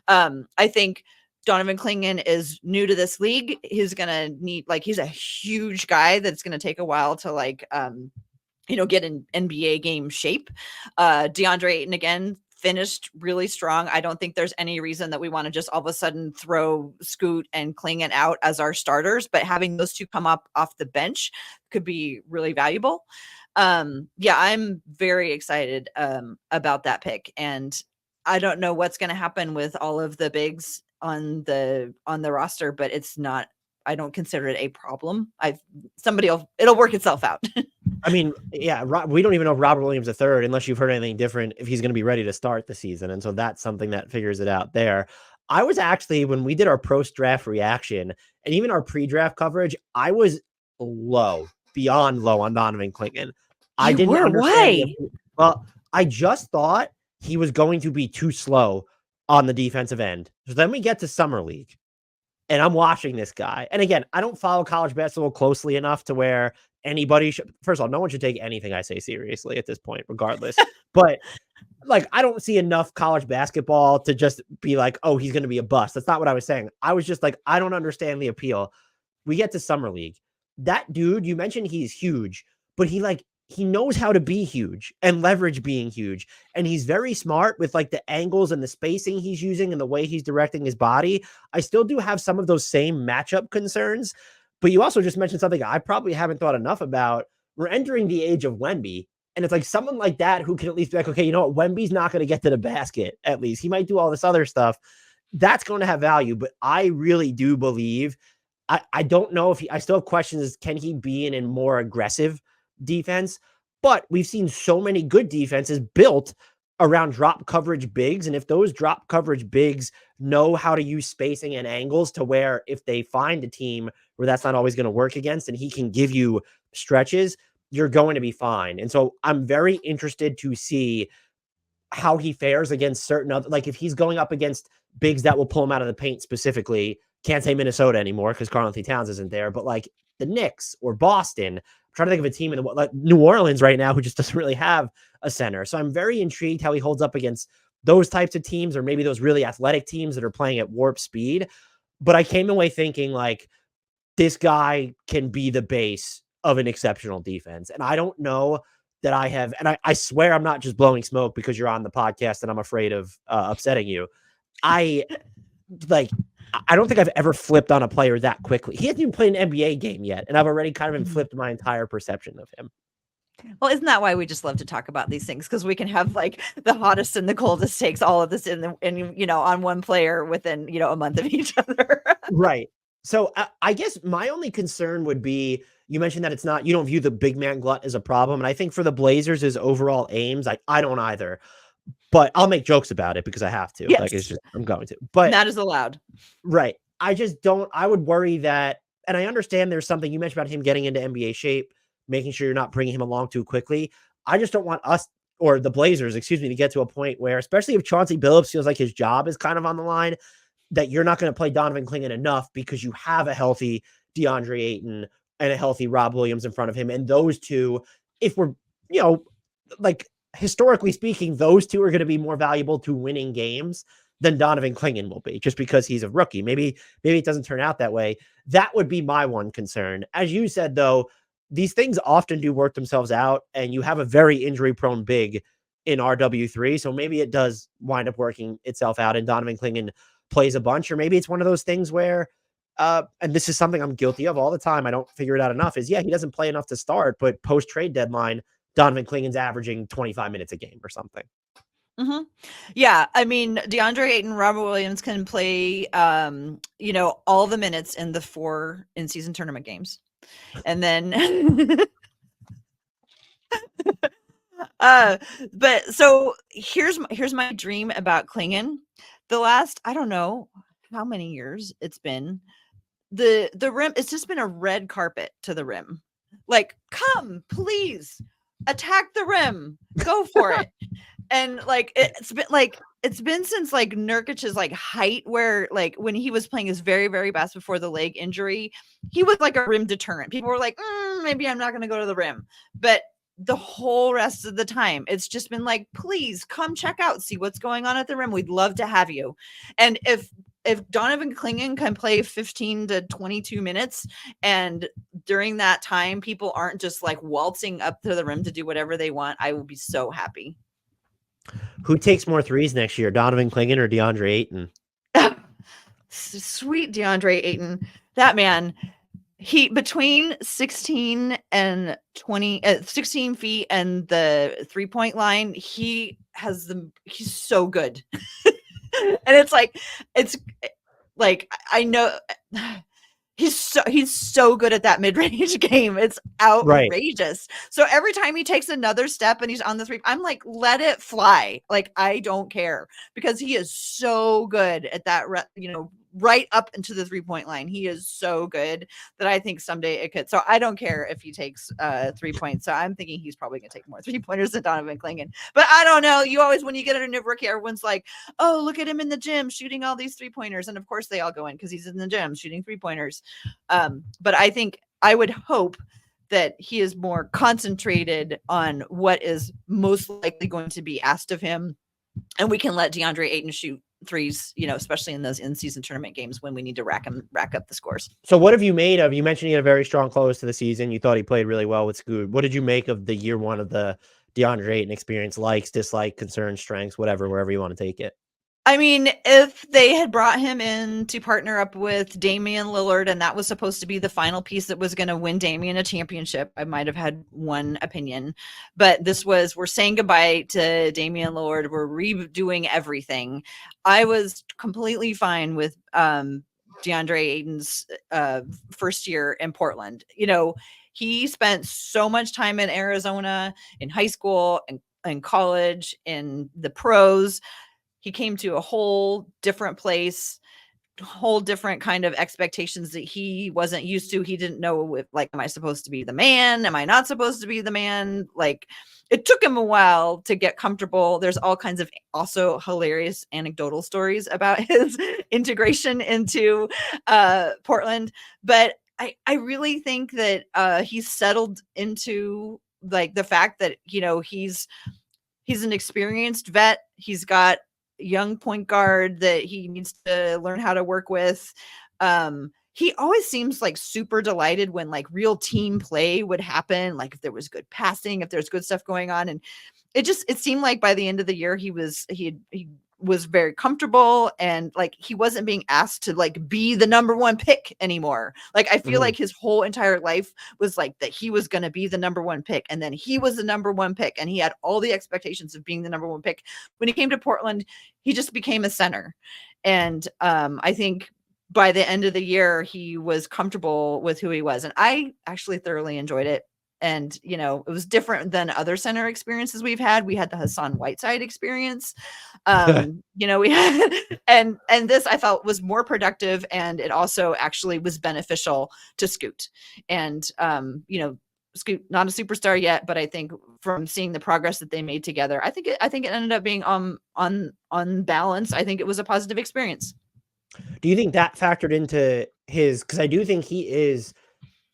I think Donovan Clingan is new to this league. He's going to need, like, he's a huge guy that's going to take a while to get in NBA game shape. Deandre Ayton again finished really strong. I don't think there's any reason that we want to just all of a sudden throw Scoot and Clingan out as our starters, but having those two come up off the bench could be really valuable. I'm very excited about that pick, and I don't know what's going to happen with all of the bigs on the roster, but it's not, I don't consider it a problem. It'll work itself out.
I mean, yeah, we don't even know if Robert Williams III, unless you've heard anything different, if he's going to be ready to start the season. And so that's something that figures it out there. I was actually, when we did our post-draft reaction and even our pre-draft coverage, I was beyond low on Donovan Clingan. I didn't understand. Well, I just thought he was going to be too slow on the defensive end. So then we get to Summer League. And I'm watching this guy. And again, I don't follow college basketball closely enough to where anybody should, first of all, no one should take anything I say seriously at this point, regardless. But like, I don't see enough college basketball to just be like, oh, he's going to be a bust. That's not what I was saying. I was just like, I don't understand the appeal. We get to Summer League. That dude, you mentioned he's huge, but he knows how to be huge and leverage being huge. And he's very smart with like the angles and the spacing he's using and the way he's directing his body. I still do have some of those same matchup concerns, but you also just mentioned something I probably haven't thought enough about. We're entering the age of Wemby, and it's like someone like that who can at least be like, okay, you know what? Wemby's not going to get to the basket. At least he might do all this other stuff. That's going to have value, but I really do believe, I don't know if I still have questions. Can he be in a more aggressive defense? But we've seen so many good defenses built around drop coverage bigs. And if those drop coverage bigs know how to use spacing and angles to where if they find a team where that's not always going to work against and he can give you stretches, you're going to be fine. And so I'm very interested to see how he fares against certain other, like if he's going up against bigs that will pull him out of the paint specifically. Can't say Minnesota anymore because Karl-Anthony Towns isn't there, but like the Knicks or Boston. I'm trying to think of a team in like New Orleans right now who just doesn't really have a center. So I'm very intrigued how he holds up against those types of teams, or maybe those really athletic teams that are playing at warp speed. But I came away thinking like this guy can be the base of an exceptional defense. And I don't know that I have, and I swear I'm not just blowing smoke because you're on the podcast and I'm afraid of upsetting you. I don't think I've ever flipped on a player that quickly. He hasn't even played an NBA game yet, and I've already kind of flipped my entire perception of him.
Well, isn't that why we just love to talk about these things? Because we can have like the hottest and the coldest takes, all of this on one player within, a month of each other.
Right. So I guess my only concern would be, you mentioned that you don't view the big man glut as a problem. And I think for the Blazers' overall aims, I don't either. But I'll make jokes about it because I have to.
Yes.
Like I'm going to. But
that is allowed.
Right. I just don't. I would worry that, and I understand there's something you mentioned about him getting into NBA shape, making sure you're not bringing him along too quickly. I just don't want us or the Blazers, to get to a point where, especially if Chauncey Billups feels like his job is kind of on the line, that you're not going to play Donovan Clingan enough because you have a healthy DeAndre Ayton and a healthy Rob Williams in front of him. And those two, if we're, historically speaking, those two are going to be more valuable to winning games than Donovan Clingan will be, just because he's a rookie. Maybe it doesn't turn out that way. That would be my one concern. As you said, though, these things often do work themselves out, and you have a very injury-prone big in RW3, so maybe it does wind up working itself out, and Donovan Clingan plays a bunch, or maybe it's one of those things where, and this is something I'm guilty of all the time, I don't figure it out enough, is, he doesn't play enough to start, but post-trade deadline, Donovan Clingan's averaging 25 minutes a game or something.
Mm-hmm. Yeah, I mean, DeAndre Ayton, Robert Williams can play, all the minutes in the 4 in-season tournament games, and then But so here's my dream about Clingan. The last, I don't know how many years it's been, the rim, it's just been a red carpet to the rim. Like, come, please attack the rim, go for it. And like it's been since like Nurkic's like height, where like when he was playing his very, very best before the leg injury, he was like a rim deterrent. People were like, maybe I'm not going to go to the rim. But the whole rest of the time, it's just been like, please come check out, see what's going on at the rim. We'd love to have you. And if Donovan Clingan can play 15 to 22 minutes, and during that time, people aren't just like waltzing up to the rim to do whatever they want, I will be so happy.
Who takes more threes next year, Donovan Clingan or Deandre Ayton?
Sweet Deandre Ayton. That man, he between 16 and 20, 16 feet and the 3-point line, he's so good. And it's like, I know he's so good at that mid-range game. It's outrageous. Right. So every time he takes another step and he's on the three, I'm like, let it fly. Like, I don't care, because he is so good at that, right up into the 3-point line. He is so good that I think someday it could. So I don't care if he takes 3 points. So I'm thinking he's probably going to take more 3-pointers than Donovan Clingan. But I don't know. You always, when you get a new rookie, everyone's like, oh, look at him in the gym shooting all these 3-pointers. And of course they all go in because he's in the gym shooting 3-pointers. But I think, I would hope that he is more concentrated on what is most likely going to be asked of him. And we can let Deandre Ayton shoot threes, especially in those in-season tournament games when we need to rack up the scores.
So what have you made of, you mentioned he had a very strong close to the season. You thought he played really well with Scoot. What did you make of the year one of the Deandre Ayton experience? Likes, dislikes, concerns, strengths, whatever, wherever you want to take it.
I mean, if they had brought him in to partner up with Damian Lillard, and that was supposed to be the final piece that was going to win Damian a championship, I might have had one opinion. But this was, we're saying goodbye to Damian Lillard. We're redoing everything. I was completely fine with Deandre Ayton's first year in Portland. He spent so much time in Arizona, in high school, and in college, in the pros. He came to a whole different place, whole different kind of expectations that he wasn't used to. He didn't know if, like, am I supposed to be the man? Am I not supposed to be the man? Like, it took him a while to get comfortable. There's all kinds of also hilarious anecdotal stories about his integration into Portland. But I really think that he's settled into, like, the fact that, he's an experienced vet. He's got young point guard that he needs to learn how to work with. He always seems like super delighted when like real team play would happen, like if there was good passing, if there's good stuff going on. And it seemed like by the end of the year he was very comfortable, and like he wasn't being asked to like be the number one pick anymore. Like I feel like his whole entire life was like that he was going to be the number one pick, and then he was the number one pick, and he had all the expectations of being the number one pick. When he came to Portland, he just became a center. And I think by the end of the year he was comfortable with who he was, and I actually thoroughly enjoyed it. And, it was different than other center experiences we've had. We had the Hassan Whiteside experience. We had, and this I felt was more productive, and it also actually was beneficial to Scoot. And, Scoot, not a superstar yet, but I think from seeing the progress that they made together, I think it ended up being on balance. I think it was a positive experience.
Do you think that factored into his, because I do think he is,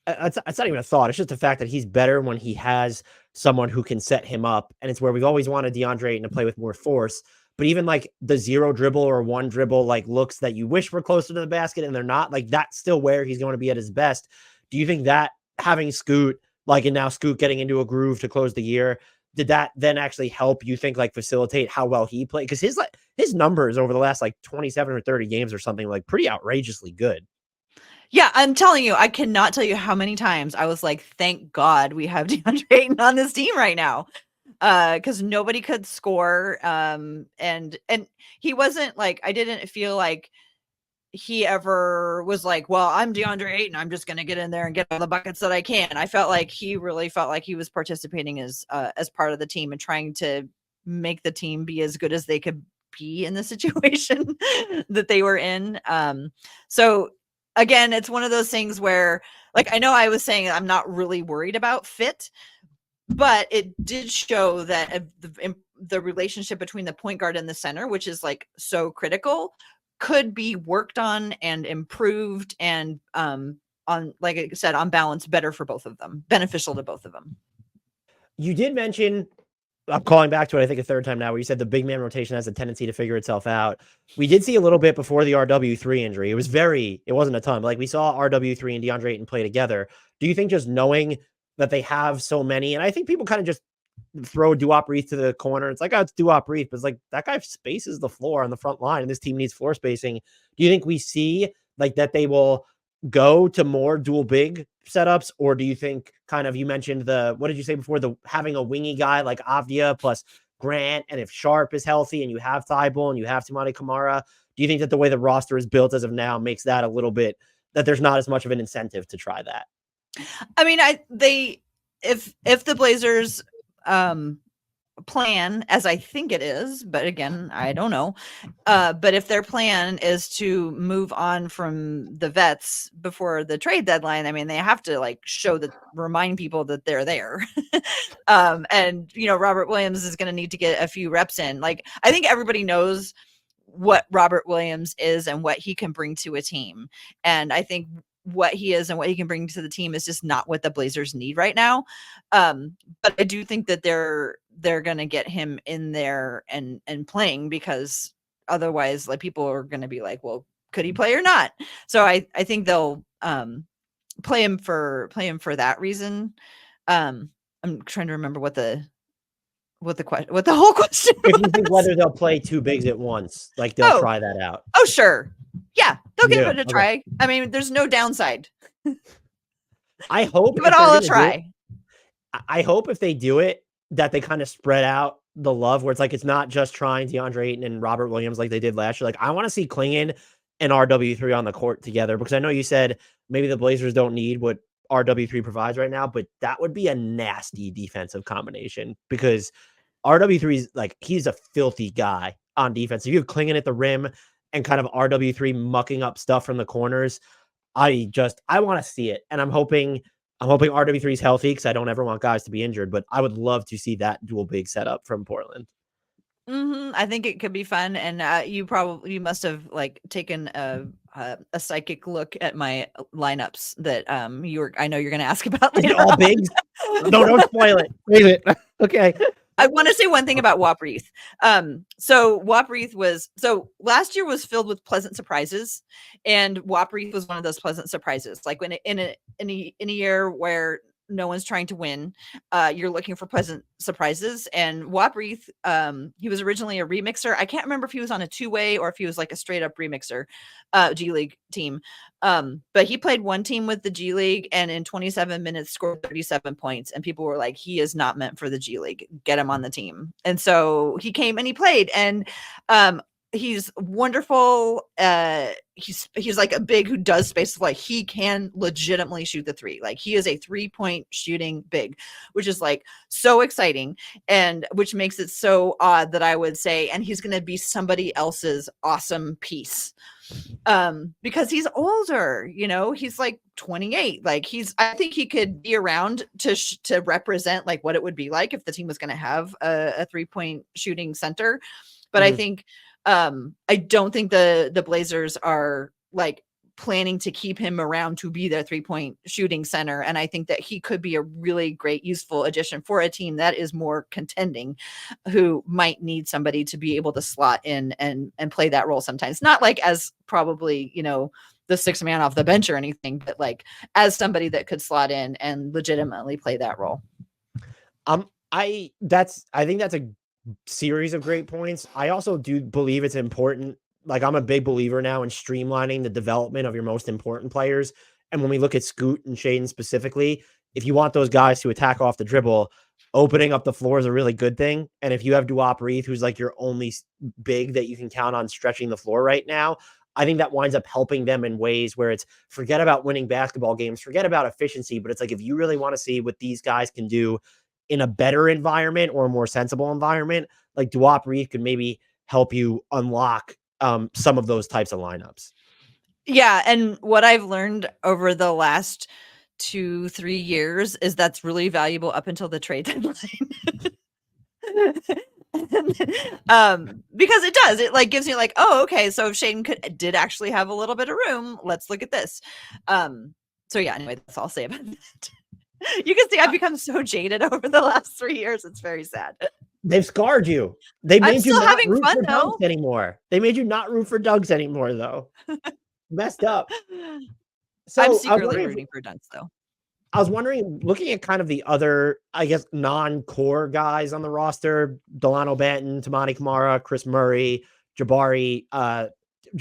it's not even a thought. It's just the fact that he's better when he has someone who can set him up. And it's where we've always wanted Deandre Ayton to play with more force. But even like the 0 dribble or 1 dribble, like looks that you wish were closer to the basket and they're not, like that's still where he's going to be at his best. Do you think that having Scoot, like, and now Scoot getting into a groove to close the year, did that then actually help you think, like, facilitate how well he played? Because his numbers over the last like 27 or 30 games or something, like pretty outrageously good.
Yeah, I'm telling you, I cannot tell you how many times I was like, thank God we have Deandre Ayton on this team right now. Because nobody could score. And he wasn't like, I didn't feel like he ever was like, well, I'm DeAndre Ayton, I'm just going to get in there and get all the buckets that I can. I felt like he really felt like he was participating as part of the team and trying to make the team be as good as they could be in the situation that they were in. So again, it's one of those things where, like, I know I was saying I'm not really worried about fit, but it did show that the relationship between the point guard and the center, which is like so critical, could be worked on and improved and on, like I said, on balance, better for both of them, beneficial to both of them.
You did mention, I'm calling back to it, I think a third time now, where you said the big man rotation has a tendency to figure itself out. We did see a little bit before the RW3 injury. It wasn't a ton, but like we saw RW3 and DeAndre Ayton play together. Do you think just knowing that they have so many, and I think people kind of just throw Duop Reath to the corner. It's like, oh, it's Duop Reath, but it's like that guy spaces the floor on the front line, and this team needs floor spacing. Do you think we see like that they will go to more dual big setups, or do you think kind of, you mentioned what did you say before, the having a wingy guy like Avdija plus Grant, and if Sharpe is healthy and you have Thibault and you have Toumani Camara, do you think that the way the roster is built as of now makes that a little bit, that there's not as much of an incentive to try that?
I mean, if the Blazers plan, as I think it is, but again, I don't know. But if their plan is to move on from the vets before the trade deadline, I mean, they have to like remind people that they're there. And Robert Williams is going to need to get a few reps in. Like, I think everybody knows what Robert Williams is and what he can bring to a team. And I think what he is and what he can bring to the team is just not what the Blazers need right now. But I do think that they're going to get him in there and playing, because otherwise, like, people are going to be like, well, could he play or not? So I think they'll play him for that reason. I'm trying to remember what the whole question was.
If you think whether they'll play two bigs at once, like they'll try that out.
Oh, sure. Yeah, they'll give it a try. Okay. I mean, there's no downside.
I hope
give it all a try.
I hope if they do it, that they kind of spread out the love, where it's like, it's not just trying DeAndre Ayton and Robert Williams like they did last year. Like, I want to see Clingan and RW3 on the court together, because I know you said maybe the Blazers don't need what RW3 provides right now, but that would be a nasty defensive combination, because RW3 is like, he's a filthy guy on defense. If you have Clingan at the rim and kind of RW3 mucking up stuff from the corners, I want to see it. And I'm hoping RW3 is healthy, because I don't ever want guys to be injured, but I would love to see that dual big setup from Portland.
I think it could be fun. And you must have like taken a psychic look at my lineups that I know you're going to ask about later.
All bigs? No, don't spoil it. Leave it. Okay.
I want to say one thing about Duop Reath. So Duop Reath last year was filled with pleasant surprises, and Duop Reath was one of those pleasant surprises. Like, when in a year where no one's trying to win, you're looking for pleasant surprises. And Duop Reath, he was originally a remixer. I can't remember if he was on a two-way or if he was like a straight up remixer, G League team. But he played one team with the G League, and in 27 minutes scored 37 points. And people were like, he is not meant for the G League. Get him on the team. And so he came and he played, and he's wonderful. He's like a big who does space. Like, he can legitimately shoot the three. Like, he is a 3-point shooting big, which is like so exciting, and which makes it so odd that I would say, and he's going to be somebody else's awesome piece. Because he's older, he's like 28. Like, I think he could be around to represent like what it would be like if the team was going to have a 3-point shooting center. But I think, I don't think the Blazers are like planning to keep him around to be their 3-point shooting center. And I think that he could be a really great, useful addition for a team that is more contending, who might need somebody to be able to slot in and play that role sometimes. Not like as probably, the sixth man off the bench or anything, but like as somebody that could slot in and legitimately play that role.
I think that's a series of great points. I also do believe it's important. Like, I'm a big believer now in streamlining the development of your most important players. And when we look at Scoot and Shaedon specifically, if you want those guys to attack off the dribble, opening up the floor is a really good thing. And if you have Duop Reath, who's like your only big that you can count on stretching the floor right now, I think that winds up helping them in ways where it's forget about winning basketball games, forget about efficiency, but it's like if you really want to see what these guys can do in a better environment or a more sensible environment, like Duop Reath could maybe help you unlock some of those types of lineups.
Yeah, and what I've learned over the last 2-3 years is that's really valuable up until the trade deadline. Because it does. It like gives me like, oh, okay, so if Shaedon did actually have a little bit of room, let's look at this. So yeah, anyway, that's all I'll say about that. You can see I've become so jaded over the last 3 years. It's very sad.
They've scarred you. They
I'm
made you
still
not
having
root
fun,
for
though.
dunks anymore. They made you not root for dunks anymore, though. Messed up. So
I'm
I was
secretly
wondering,
rooting for dunks, though.
I was wondering, looking at kind of the other, I guess, non-core guys on the roster, Dalano, Banton, Toumani, Camara, Kris Murray, Jabari, why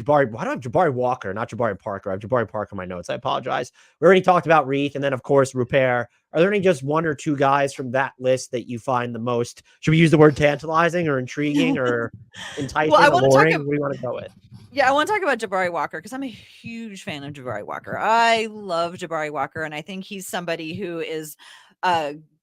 do I have Jabari Walker, not Jabari Parker? I have Jabari Parker in my notes. I apologize. We already talked about Reath, and then, of course, Rupert. Are there any just one or two guys from that list that you find the most, should we use the word tantalizing or intriguing or enticing
Well, I
or
want to
alluring?
talk
What do you want to go with?
Yeah, I want to talk about Jabari Walker because I'm a huge fan of Jabari Walker. I love Jabari Walker, and I think he's somebody who is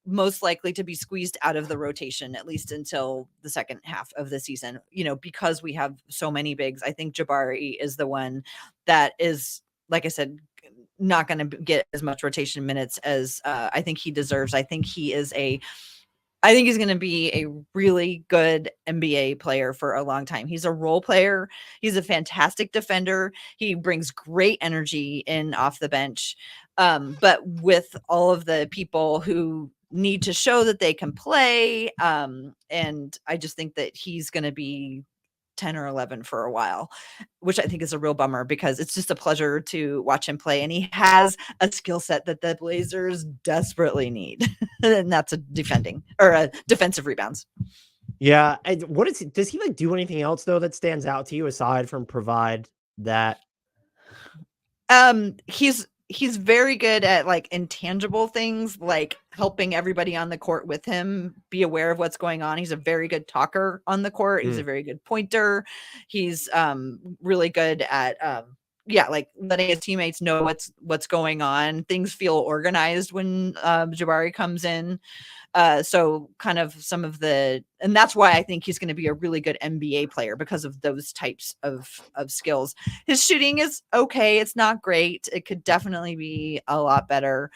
most likely to be squeezed out of the rotation, at least until the second half of the season. You know, because we have so many bigs, I think Jabari is the one that is, like I said, not going to get as much rotation minutes as I think he deserves. I think he's going to be a really good NBA player for a long time. He's a role player. He's a fantastic defender. He brings great energy in off the bench. But with all of the people who need to show that they can play, and I just think that he's going to be 10 or 11 for a while, which I think is a real bummer because it's just a pleasure to watch him play. And he has a skill set that the Blazers desperately need. And that's a defensive rebounds.
Yeah. And does he like do anything else though that stands out to you aside from provide that?
He's very good at like intangible things, like helping everybody on the court with him be aware of what's going on. He's a very good talker on the court. He's a very good pointer. He's really good at like letting his teammates know what's going on. Things feel organized when Jabari comes in. So kind of and that's why I think he's going to be a really good NBA player because of those types of skills. His shooting is okay. It's not great. It could definitely be a lot better.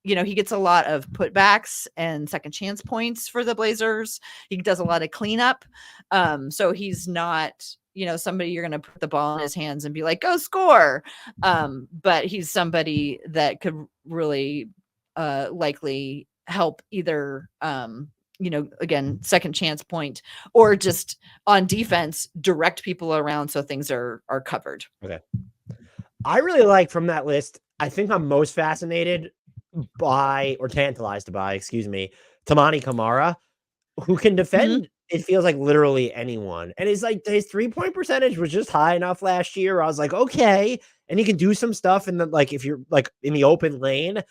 He gets a lot of putbacks and second chance points for the Blazers. He does a lot of cleanup. So he's not, somebody you're going to put the ball in his hands and be like, go score. But he's somebody that could really likely help either, again, second chance point or just on defense, direct people around so things are covered.
Okay. I really like from that list, I think I'm most fascinated by, or tantalized by, Toumani Camara, who can defend, it feels like literally anyone. And it's like his 3-point percentage was just high enough last year. I was like, okay. And he can do some stuff in the, like, if you're like in the open lane.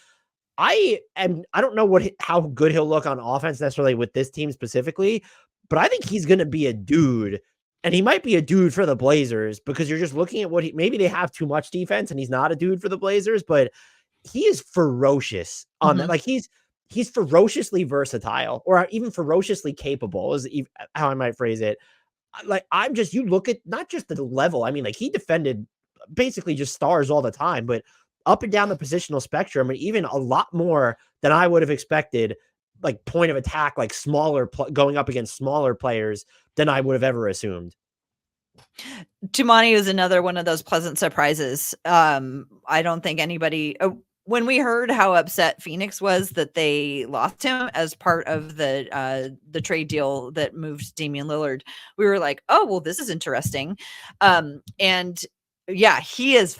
I don't know how good he'll look on offense necessarily with this team specifically, but I think he's going to be a dude, and he might be a dude for the Blazers because you're just looking at maybe they have too much defense and he's not a dude for the Blazers, but he is ferocious on that. Like he's ferociously versatile or even ferociously capable is how I might phrase it. Like you look at not just the level. I mean, like he defended basically just stars all the time, but up and down the positional spectrum, and even a lot more than I would have expected, like point of attack, like going up against smaller players than I would have ever assumed.
Toumani is another one of those pleasant surprises. I don't think anybody, when we heard how upset Phoenix was that they lost him as part of the trade deal that moved Damian Lillard, we were like, oh, well, this is interesting. And yeah, he's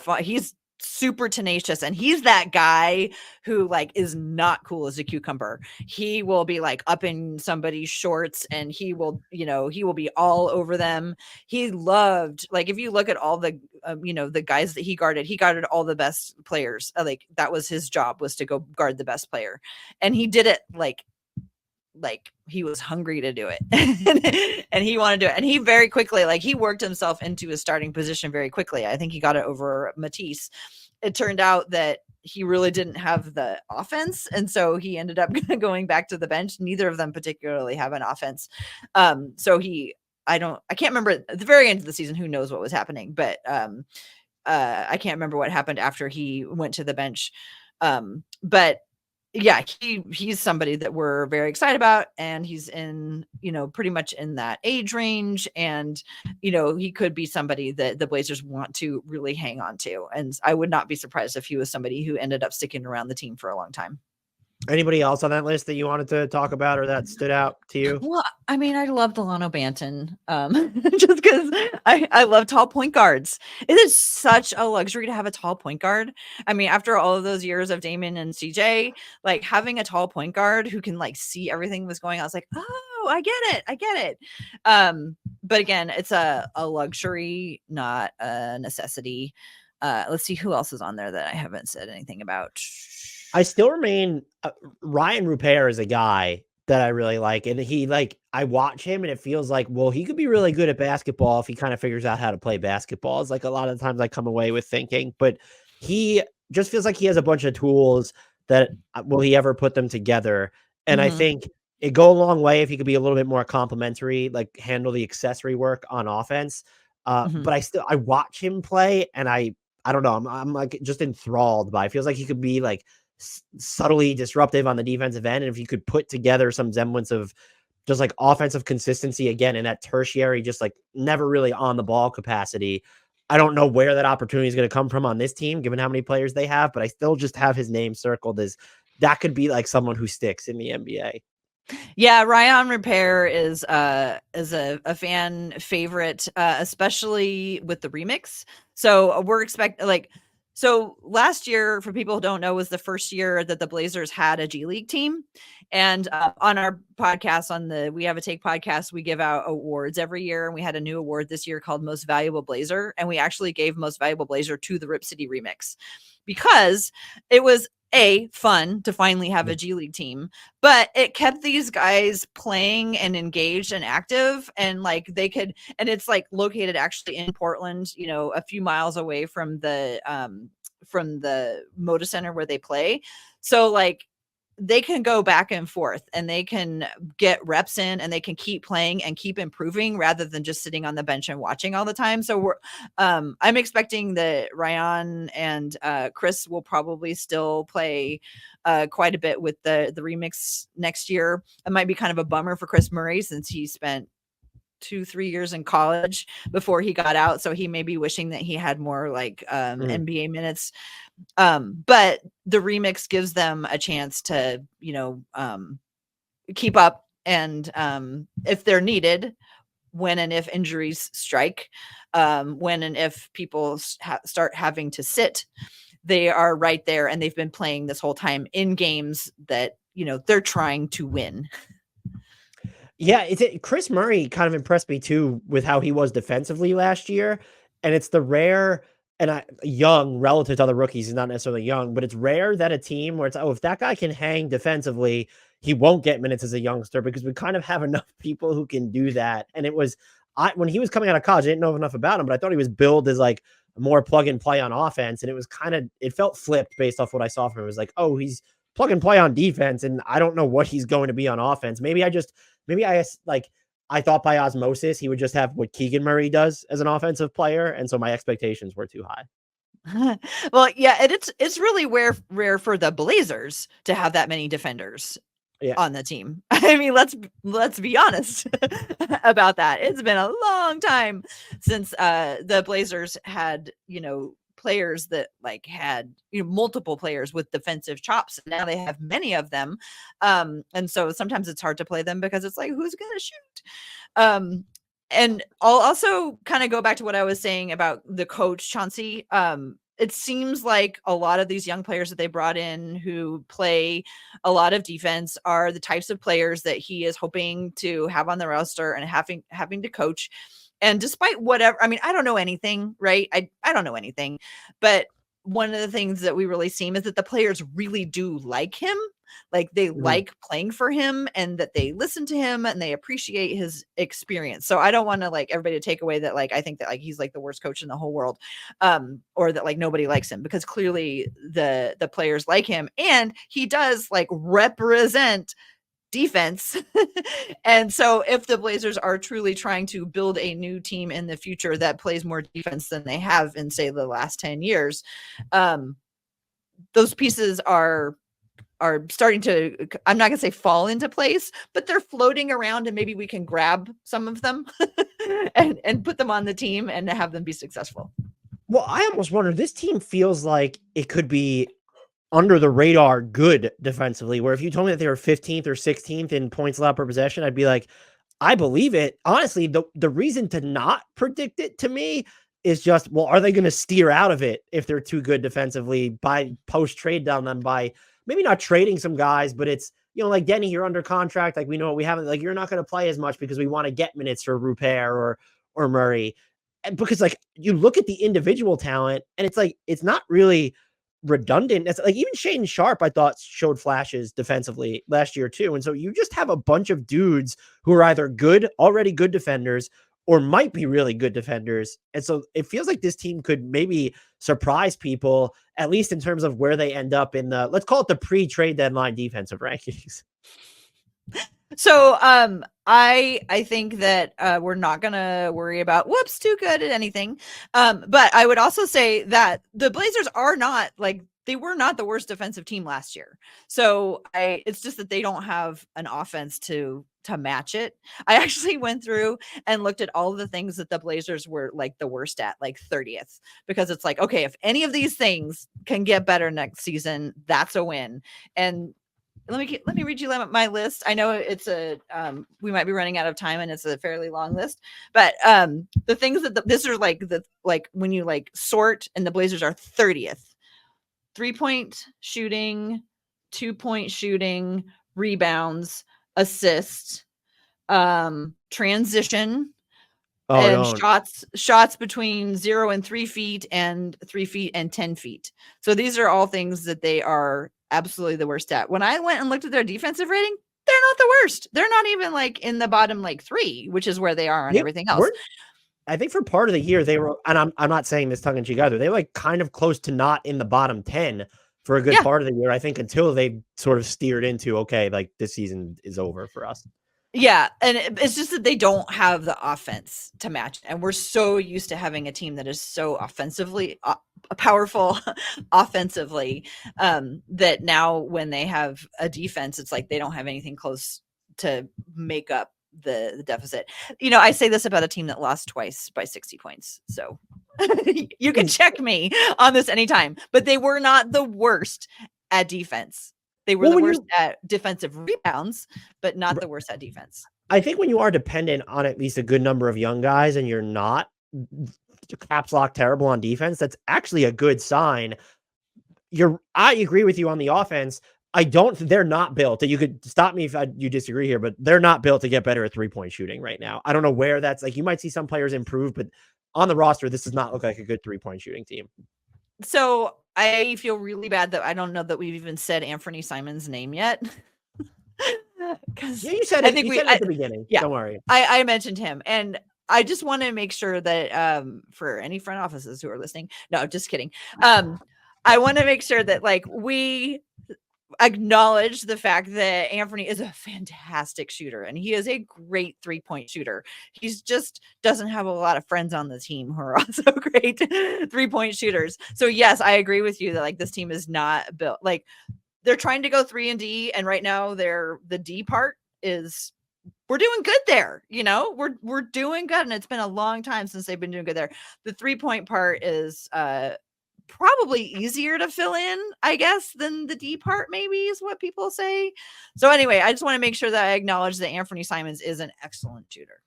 super tenacious, and he's that guy who like is not cool as a cucumber. He will be like up in somebody's shorts and he will be all over them. He loved, like, if you look at all the the guys that he guarded all the best players. Like that was his job, was to go guard the best player, and he did it like like he was hungry to do it and he wanted to do it. And he very quickly, like he worked himself into his starting position very quickly. I think he got it over Matisse. It turned out that he really didn't have the offense. And so he ended up going back to the bench. Neither of them particularly have an offense. So I can't remember at the very end of the season, who knows what was happening, but I can't remember what happened after he went to the bench. But yeah, he's somebody that we're very excited about, and he's in, pretty much in that age range, and he could be somebody that the Blazers want to really hang on to, and I would not be surprised if he was somebody who ended up sticking around the team for a long time.
Anybody else on that list that you wanted to talk about or that stood out to you?
Well, I mean, I love Dalano Banton, just because I love tall point guards. It is such a luxury to have a tall point guard. I mean, after all of those years of Damon and CJ, like having a tall point guard who can like see everything that's going on, it's like, oh, I get it. But again, it's a luxury, not a necessity. Let's see who else is on there that I haven't said anything about.
I still remain Ryan Rupert is a guy that I really like. And I watch him and it feels like, well, he could be really good at basketball if he kind of figures out how to play basketball. It's like a lot of times I come away with thinking, but he just feels like he has a bunch of tools that will he ever put them together. And I think it go a long way if he could be a little bit more complimentary, like handle the accessory work on offense. But I watch him play and I don't know. I'm like just enthralled by it. Feels like he could be like subtly disruptive on the defensive end. And if you could put together some semblance of just like offensive consistency again in that tertiary, just like never really on the ball capacity, I don't know where that opportunity is going to come from on this team, given how many players they have, but I still just have his name circled as that could be like someone who sticks in the NBA.
Yeah, Rayan Repair is a fan favorite, especially with the remix. So we're expecting so last year, for people who don't know, was the first year that the Blazers had a G League team. And on our podcast, on the We Have a Take podcast, we give out awards every year. And we had a new award this year called Most Valuable Blazer. And we actually gave Most Valuable Blazer to the Rip City remix because it was fun to finally have a G League team, but it kept these guys playing and engaged and active, and like they could, and it's like located actually in Portland, a few miles away from the Moda Center where they play. So like they can go back and forth and they can get reps in and they can keep playing and keep improving rather than just sitting on the bench and watching all the time. So I'm expecting that Rayan and Kris will probably still play quite a bit with the remix next year. It might be kind of a bummer for Kris Murray since he spent 2-3 years in college before he got out. So he may be wishing that he had more like NBA minutes. But the remix gives them a chance to, keep up. And if they're needed, when and if injuries strike, when and if people start having to sit, they are right there. And they've been playing this whole time in games that, they're trying to win.
Yeah, Kris Murray kind of impressed me too with how he was defensively last year. And it's the rare and young relative to other rookies, he's not necessarily young, but it's rare that a team where it's, if that guy can hang defensively, he won't get minutes as a youngster because we kind of have enough people who can do that. And it was, when he was coming out of college, I didn't know enough about him, but I thought he was billed as like more plug and play on offense. And it was it felt flipped based off what I saw from him. It was like, oh, he's plug and play on defense. And I don't know what he's going to be on offense. Maybe I thought by osmosis he would just have what Keegan Murray does as an offensive player, and so my expectations were too high.
Well, yeah, it's really rare for the Blazers to have that many defenders on the team. I mean, let's be honest about that. It's been a long time since the Blazers had, players that like had multiple players with defensive chops. Now they have many of them, and so sometimes it's hard to play them because it's like, who's gonna shoot? And I'll also kind of go back to what I was saying about the coach Chauncey. It seems like a lot of these young players that they brought in who play a lot of defense are the types of players that he is hoping to have on the roster and having to coach. And despite whatever, I mean, I don't know anything, right? I don't know anything, but one of the things that we really see is that the players really do like him. Like they like playing for him, and that they listen to him and they appreciate his experience. So I don't want to like everybody to take away that like I think that like he's like the worst coach in the whole world, or that like nobody likes him, because clearly the players like him, and he does like represent defense. And so if the Blazers are truly trying to build a new team in the future that plays more defense than they have in, say, the last 10 years, those pieces are starting to, I'm not gonna say fall into place, but they're floating around, and maybe we can grab some of them and put them on the team and have them be successful.
Well, I almost wonder, this team feels like it could be under the radar good defensively, where if you told me that they were 15th or 16th in points allowed per possession, I'd be like, I believe it. Honestly, the reason to not predict it to me is just, well, are they going to steer out of it if they're too good defensively by post-trade down them, by maybe not trading some guys, but it's, you know, like Deni, you're under contract. Like we know we haven't, like, you're not going to play as much because we want to get minutes for Rupert or Murray. And because like you look at the individual talent and it's like, it's not really redundant. It's like even Shaedon Sharpe, I thought, showed flashes defensively last year too. And so you just have a bunch of dudes who are either already good defenders, or might be really good defenders. And so it feels like this team could maybe surprise people, at least in terms of where they end up in the, let's call it the pre-trade deadline defensive rankings.
So I think that we're not gonna worry about too good at anything. But I would also say that the Blazers are not like, they were not the worst defensive team last year. So it's just that they don't have an offense to match it. I actually went through and looked at all of the things that the Blazers were like the worst at, like 30th, because it's like, okay, if any of these things can get better next season, that's a win. And let me read you my list. I know it's we might be running out of time and it's a fairly long list, but the things that this are like when you like sort, and the Blazers are 30th. 3-point shooting, 2-point shooting, rebounds, assist, transition, and shots between 0 and 3 feet, and 3 feet and 10 feet. So these are all things that they are absolutely the worst at. When I went and looked at their defensive rating, they're not the worst. They're not even like in the bottom like 3, which is where they are on everything else.
I think for part of the year they were, and I'm not saying this tongue in cheek either, they were like kind of close to not in the bottom 10 for a good part of the year, I think, until they sort of steered into, okay, like this season is over for us.
Yeah, and it's just that they don't have the offense to match. And we're so used to having a team that is so offensively powerful offensively, that now when they have a defense, it's like they don't have anything close to make up the deficit. You know, I say this about a team that lost twice by 60 points. So you can check me on this anytime, but they were not the worst at defense. They were the worst at defensive rebounds, but not the worst at defense.
I think when you are dependent on at least a good number of young guys and you're not caps lock terrible on defense, that's actually a good sign. I agree with you on the offense. They're not built. You could stop me if you disagree here, but they're not built to get better at 3-point shooting right now. I don't know where that's like. You might see some players improve, but on the roster, this does not look like a good 3-point shooting team.
So I feel really bad that I don't know that we've even said Anthony Simons' name yet.
Yeah, you said it. You said it at the beginning. Yeah, don't worry.
I mentioned him, and I just want to make sure that for any front offices who are listening, no, just kidding. I want to make sure that like we acknowledge the fact that Anthony is a fantastic shooter and he is a great 3-point shooter. He's just doesn't have a lot of friends on the team who are also great 3-point shooters. So yes, I agree with you that like this team is not built. Like they're trying to go 3-and-D, and right now the D part is we're doing good there. You know, we're doing good, and it's been a long time since they've been doing good there. The 3-point part is probably easier to fill in, I guess, than the D part, maybe, is what people say. So anyway, I just want to make sure that I acknowledge that Anthony Simons is an excellent shooter.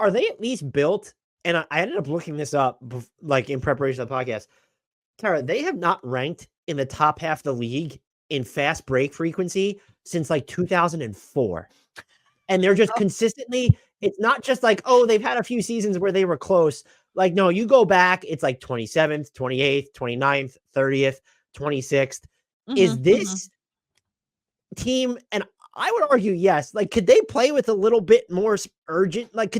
Are they at least built? And I ended up looking this up like in preparation of the podcast. Tara, they have not ranked in the top half of the league in fast break frequency since like 2004. And they're just consistently, it's not just like, oh, they've had a few seasons where they were close. Like, no, you go back, it's like 27th, 28th, 29th, 30th, 26th. Is this team, and I would argue yes. Like, could they play with a little bit more urgent? Like,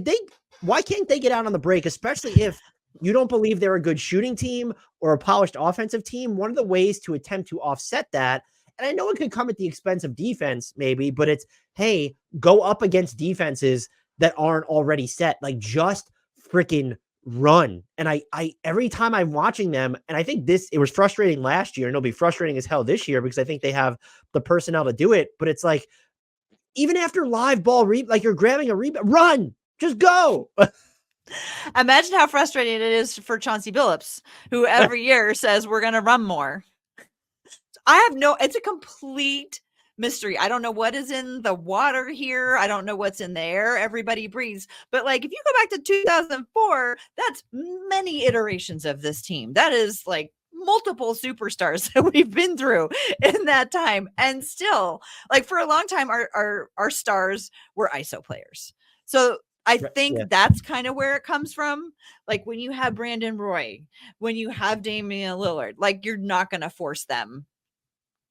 why can't they get out on the break, especially if you don't believe they're a good shooting team or a polished offensive team? One of the ways to attempt to offset that, and I know it could come at the expense of defense maybe, but it's, hey, go up against defenses that aren't already set. Like, just freaking run. And I every time I'm watching them, and I think it was frustrating last year and it'll be frustrating as hell this year because I think they have the personnel to do it. But it's like, even after live ball, like you're grabbing a rebound, run, just go.
Imagine how frustrating it is for Chauncey Billups, who every year says we're going to run more. It's a complete mystery. I don't know what is in the water here. I don't know what's in the air everybody breathes. But like, if you go back to 2004, that's many iterations of this team. That is like multiple superstars that we've been through in that time. And still, like, for a long time, our stars were ISO players. So I think that's kind of where it comes from. Like, when you have Brandon Roy, when you have Damian Lillard, like, you're not going to force them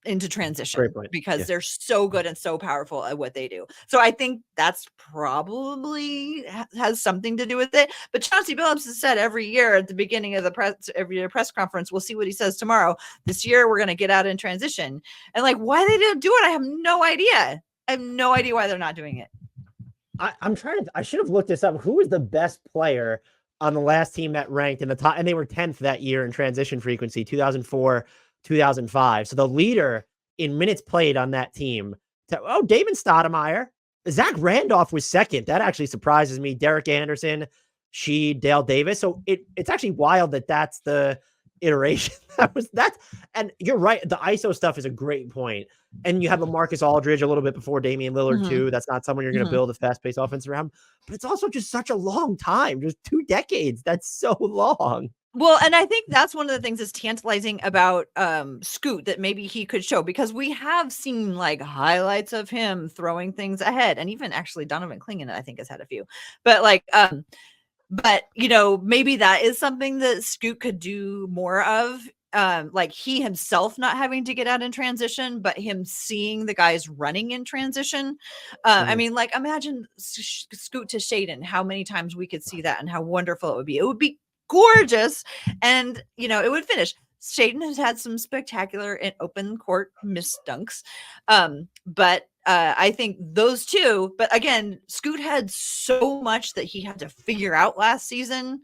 into transition because they're so good and so powerful at what they do. So I think that's probably has something to do with it. But Chauncey Billups has said every year at the beginning of every press conference, we'll see what he says tomorrow. This year, we're going to get out in transition. And like, why they didn't do it, I have no idea. I have no idea why they're not doing it.
I should have looked this up. Who was the best player on the last team that ranked in the top? And they were 10th that year in transition frequency, 2004, 2005. So the leader in minutes played on that team, Damon Stoudemire. Zach Randolph was second. That actually surprises me. Derek Anderson, Dale Davis. So it's actually wild that that's the iteration. And you're right. The ISO stuff is a great point. And you have a Marcus Aldridge a little bit before Damian Lillard too. That's not someone you're going to build a fast-paced offense around. But it's also just such a long time. Just 2 decades. That's so long.
Well, and I think that's one of the things that's tantalizing about Scoot that maybe he could show, because we have seen like highlights of him throwing things ahead, and even actually Donovan Clingan, I think, has had a few. But like, but you know, maybe that is something that Scoot could do more of. Like, he himself not having to get out in transition, but him seeing the guys running in transition. I mean, like, imagine Scoot to Shaedon, how many times we could see that and how wonderful it would be. It would be gorgeous. And, you know, it would finish. Shaedon has had some spectacular and open court missed dunks. But I think those two, but again, Scoot had so much that he had to figure out last season.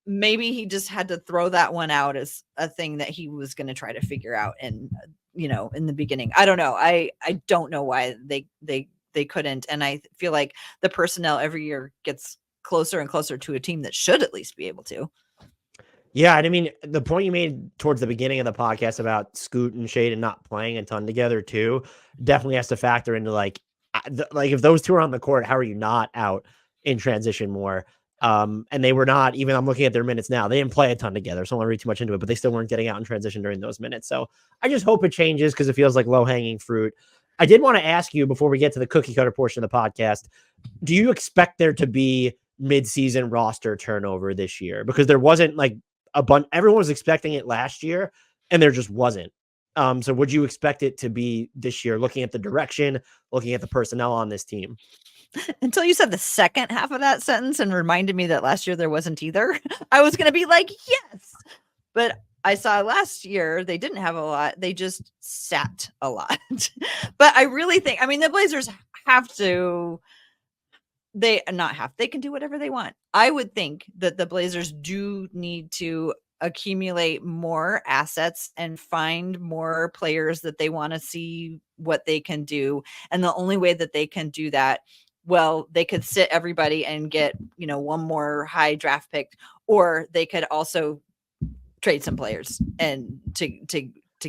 Maybe he just had to throw that one out as a thing that he was going to try to figure out. And, you know, in the beginning, I don't know. I don't know why they couldn't. And I feel like the personnel every year gets closer and closer to a team that should at least be able to.
Yeah. And I mean, the point you made towards the beginning of the podcast about Scoot and Shaedon not playing a ton together too, definitely has to factor into like if those two are on the court, how are you not out in transition more? And they were not, even I'm looking at their minutes now, they didn't play a ton together. So I don't want to read too much into it, but they still weren't getting out in transition during those minutes. So I just hope it changes because it feels like low hanging fruit. I did want to ask you before we get to the cookie cutter portion of the podcast, do you expect there to be mid-season roster turnover this year? Because there wasn't like a bunch, everyone was expecting it last year and there just wasn't. So would you expect it to be this year, looking at the direction, looking at the personnel on this team?
Until you said the second half of that sentence and reminded me that last year there wasn't either, I was going to be like, yes. But I saw last year they didn't have a lot. They just sat a lot. But I really think, I mean, the Blazers have to, they can do whatever they want. I would think that the Blazers do need to accumulate more assets and find more players that they want to see what they can do. And the only way that they can do that, well, they could sit everybody and get, you know, one more high draft pick, or they could also trade some players and to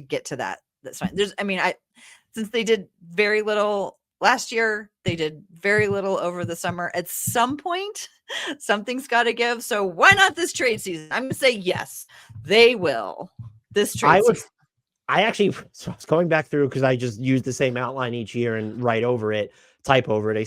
get to that. That's fine. Since they did very little last year, they did very little over the summer. At some point, something's got to give. So why not this trade season? I'm going to say yes, they will. This trade season.
I was going back through because I just use the same outline each year and type over it,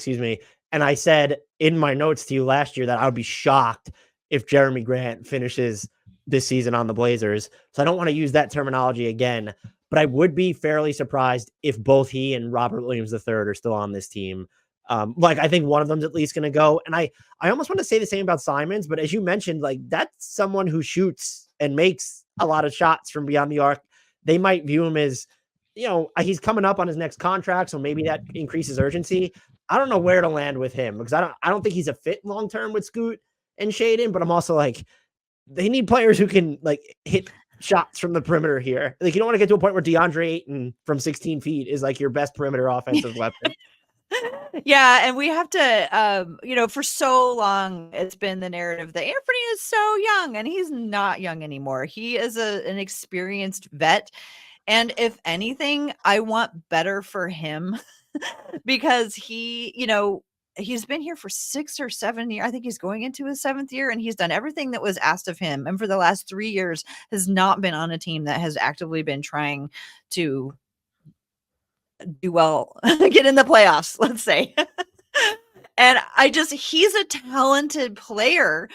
and I said in my notes to you last year that I would be shocked if Jeremy Grant finishes this season on the Blazers. So I don't want to use that terminology again, but I would be fairly surprised if both he and Robert Williams III are still on this team. Like I think one of them's at least going to go. And I almost want to say the same about Simons, but as you mentioned, like that's someone who shoots and makes a lot of shots from beyond the arc. They might view him as, he's coming up on his next contract, so maybe that increases urgency. I don't know where to land with him because I don't think he's a fit long term with Scoot and Shaedon, but I'm also like, they need players who can like hit shots from the perimeter here. Like you don't want to get to a point where Deandre Ayton from 16 feet is like your best perimeter offensive weapon.
Yeah, and we have to, for so long, it's been the narrative that Anthony is so young, and he's not young anymore. He is an experienced vet, and if anything, I want better for him because he's been here for 6 or 7 years. I think he's going into his 7th year, and he's done everything that was asked of him, and for the last 3 years has not been on a team that has actively been trying to do well, get in the playoffs, let's say. And he's a talented player,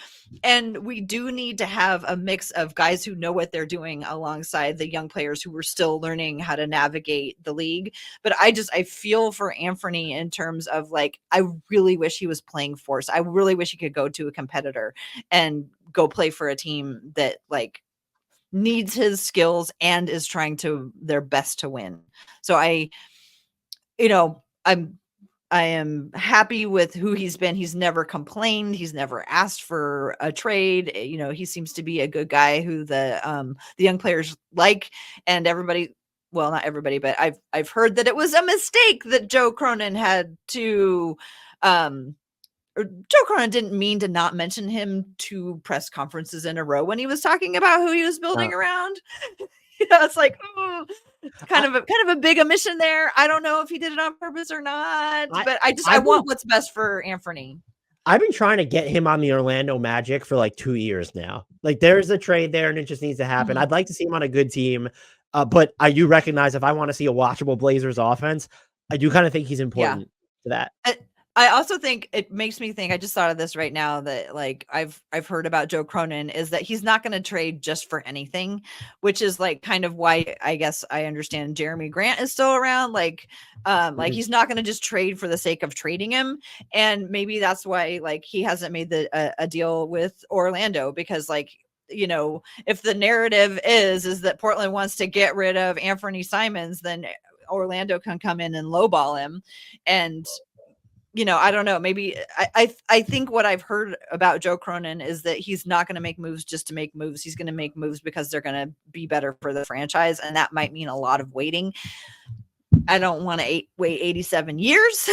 and we do need to have a mix of guys who know what they're doing alongside the young players who are still learning how to navigate the league. But I feel for Anthony in terms of like, I really wish he was playing force. I really wish he could go to a competitor and go play for a team that like needs his skills and is trying to their best to win. So I am happy with who he's been. He's never complained. He's never asked for a trade. He seems to be a good guy who the young players like, and everybody, well, not everybody, but I've heard that it was a mistake that Joe Cronin had to, or Joe Cronin didn't mean to not mention him 2 press conferences in a row when he was talking about who he was building around. It's like, kind of a big omission there. I don't know if he did it on purpose or not, but I want what's best for Anthony.
I've been trying to get him on the Orlando Magic for like 2 years now. Like there's a trade there and it just needs to happen. Mm-hmm. I'd like to see him on a good team. But I do recognize if I want to see a watchable Blazers offense, I do kind of think he's important to that.
I also think it makes me think, I just thought of this right now, that like I've heard about Joe Cronin is that he's not going to trade just for anything, which is like kind of why I guess I understand Jeremy Grant is still around. Like he's not going to just trade for the sake of trading him. And maybe that's why like he hasn't made a deal with Orlando, because like, if the narrative is that Portland wants to get rid of Anthony Simons, then Orlando can come in and lowball him. And I don't know. Maybe I think what I've heard about Joe Cronin is that he's not going to make moves just to make moves. He's going to make moves because they're going to be better for the franchise. And that might mean a lot of waiting. I don't want to wait 87 years,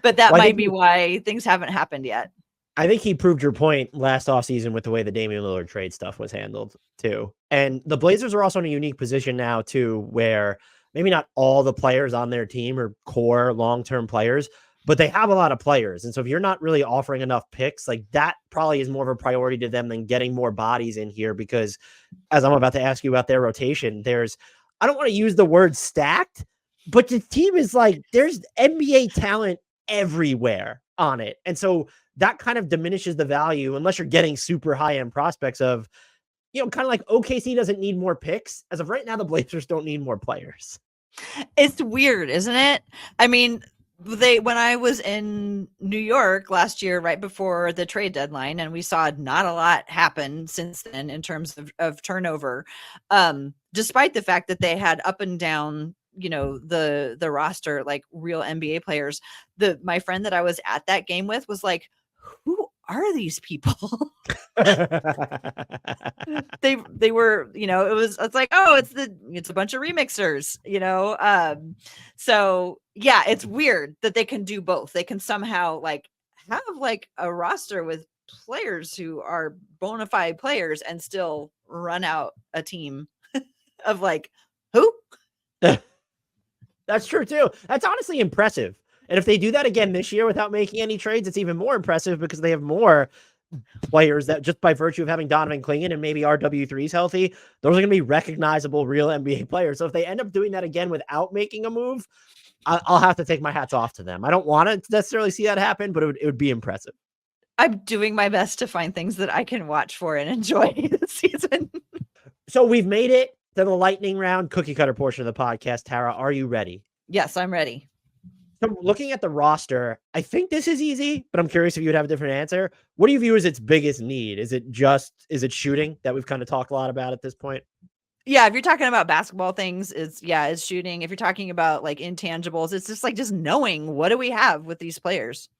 but that might be why things haven't happened yet.
I think he proved your point last offseason with the way the Damian Lillard trade stuff was handled too. And the Blazers are also in a unique position now too, where maybe not all the players on their team are core long-term players, but they have a lot of players. And so if you're not really offering enough picks, like that probably is more of a priority to them than getting more bodies in here, because as I'm about to ask you about their rotation, I don't want to use the word stacked, but the team is like, there's NBA talent everywhere on it. And so that kind of diminishes the value unless you're getting super high-end prospects of, kind of like OKC doesn't need more picks. As of right now, the Blazers don't need more players.
It's weird, isn't it? I mean, when I was in New York last year, right before the trade deadline, and we saw not a lot happen since then in terms of turnover, despite the fact that they had up and down, the roster, like real NBA players. My friend that I was at that game with was like, who are these people? they were, it's like, oh, it's a bunch of remixers, so yeah, it's weird that they can do both. They can somehow like have like a roster with players who are bona fide players and still run out a team of like, who?
That's true too. That's honestly impressive. And if they do that again this year without making any trades, it's even more impressive because they have more players that, just by virtue of having Donovan Clingan and maybe RW3's healthy, those are going to be recognizable real NBA players. So if they end up doing that again without making a move, I'll have to take my hats off to them. I don't want to necessarily see that happen, but it would be impressive.
I'm doing my best to find things that I can watch for and enjoy this season.
So we've made it to the lightning round, cookie cutter portion of the podcast. Tara, are you ready?
Yes, I'm ready.
So looking at the roster, I think this is easy, but I'm curious if you would have a different answer. What do you view as its biggest need? Is it shooting that we've kind of talked a lot about at this point?
Yeah, if you're talking about basketball things, it's shooting. If you're talking about like intangibles, it's just knowing what do we have with these players.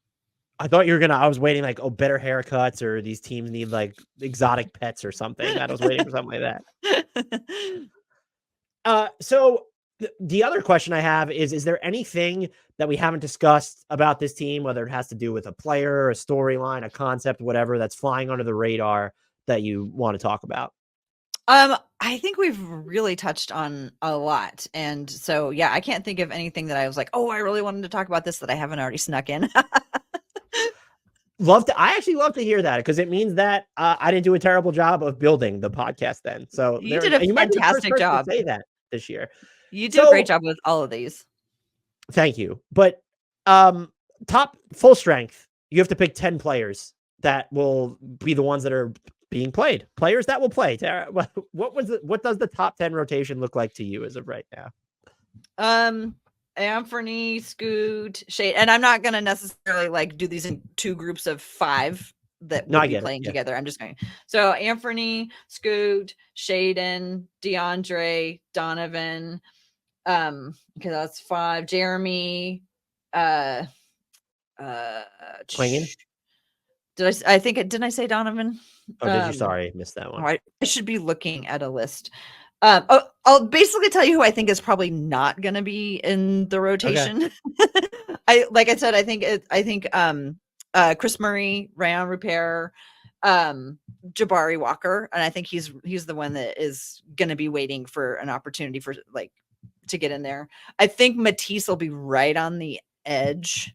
I thought you were I was waiting like, better haircuts, or these teams need like exotic pets or something. I was waiting for something like that. So the other question I have is there anything that we haven't discussed about this team, whether it has to do with a player, a storyline, a concept, whatever, that's flying under the radar that you want to talk about?
I think we've really touched on a lot. And so, yeah, I can't think of anything that I was like, oh, I really wanted to talk about this that I haven't already snuck in.
I actually love to hear that, because it means that I didn't do a terrible job of building the podcast then. So
you did a fantastic job.
To say that this year.
You do a great job with all of these.
Thank you. But top full strength, you have to pick 10 players that will be the ones that are being played. Players that will play. Tara, what does the top 10 rotation look like to you as of right now?
Anthony, Scoot, Shade, and I'm not gonna necessarily like do these in two groups of 5 that will be playing together. I'm just going. So Anthony, Scoot, Shaedon, Deandre, Donovan. Okay, that's 5. Jeremy,
Clingan.
Didn't I say Donovan?
Oh, did you? Sorry, missed that one.
I should be looking at a list. I'll basically tell you who I think is probably not going to be in the rotation. Okay. I think Kris Murray, Rayan, Rupert, Jabari Walker, and I think he's the one that is going to be waiting for an opportunity for like to get in there. I think Matisse will be right on the edge.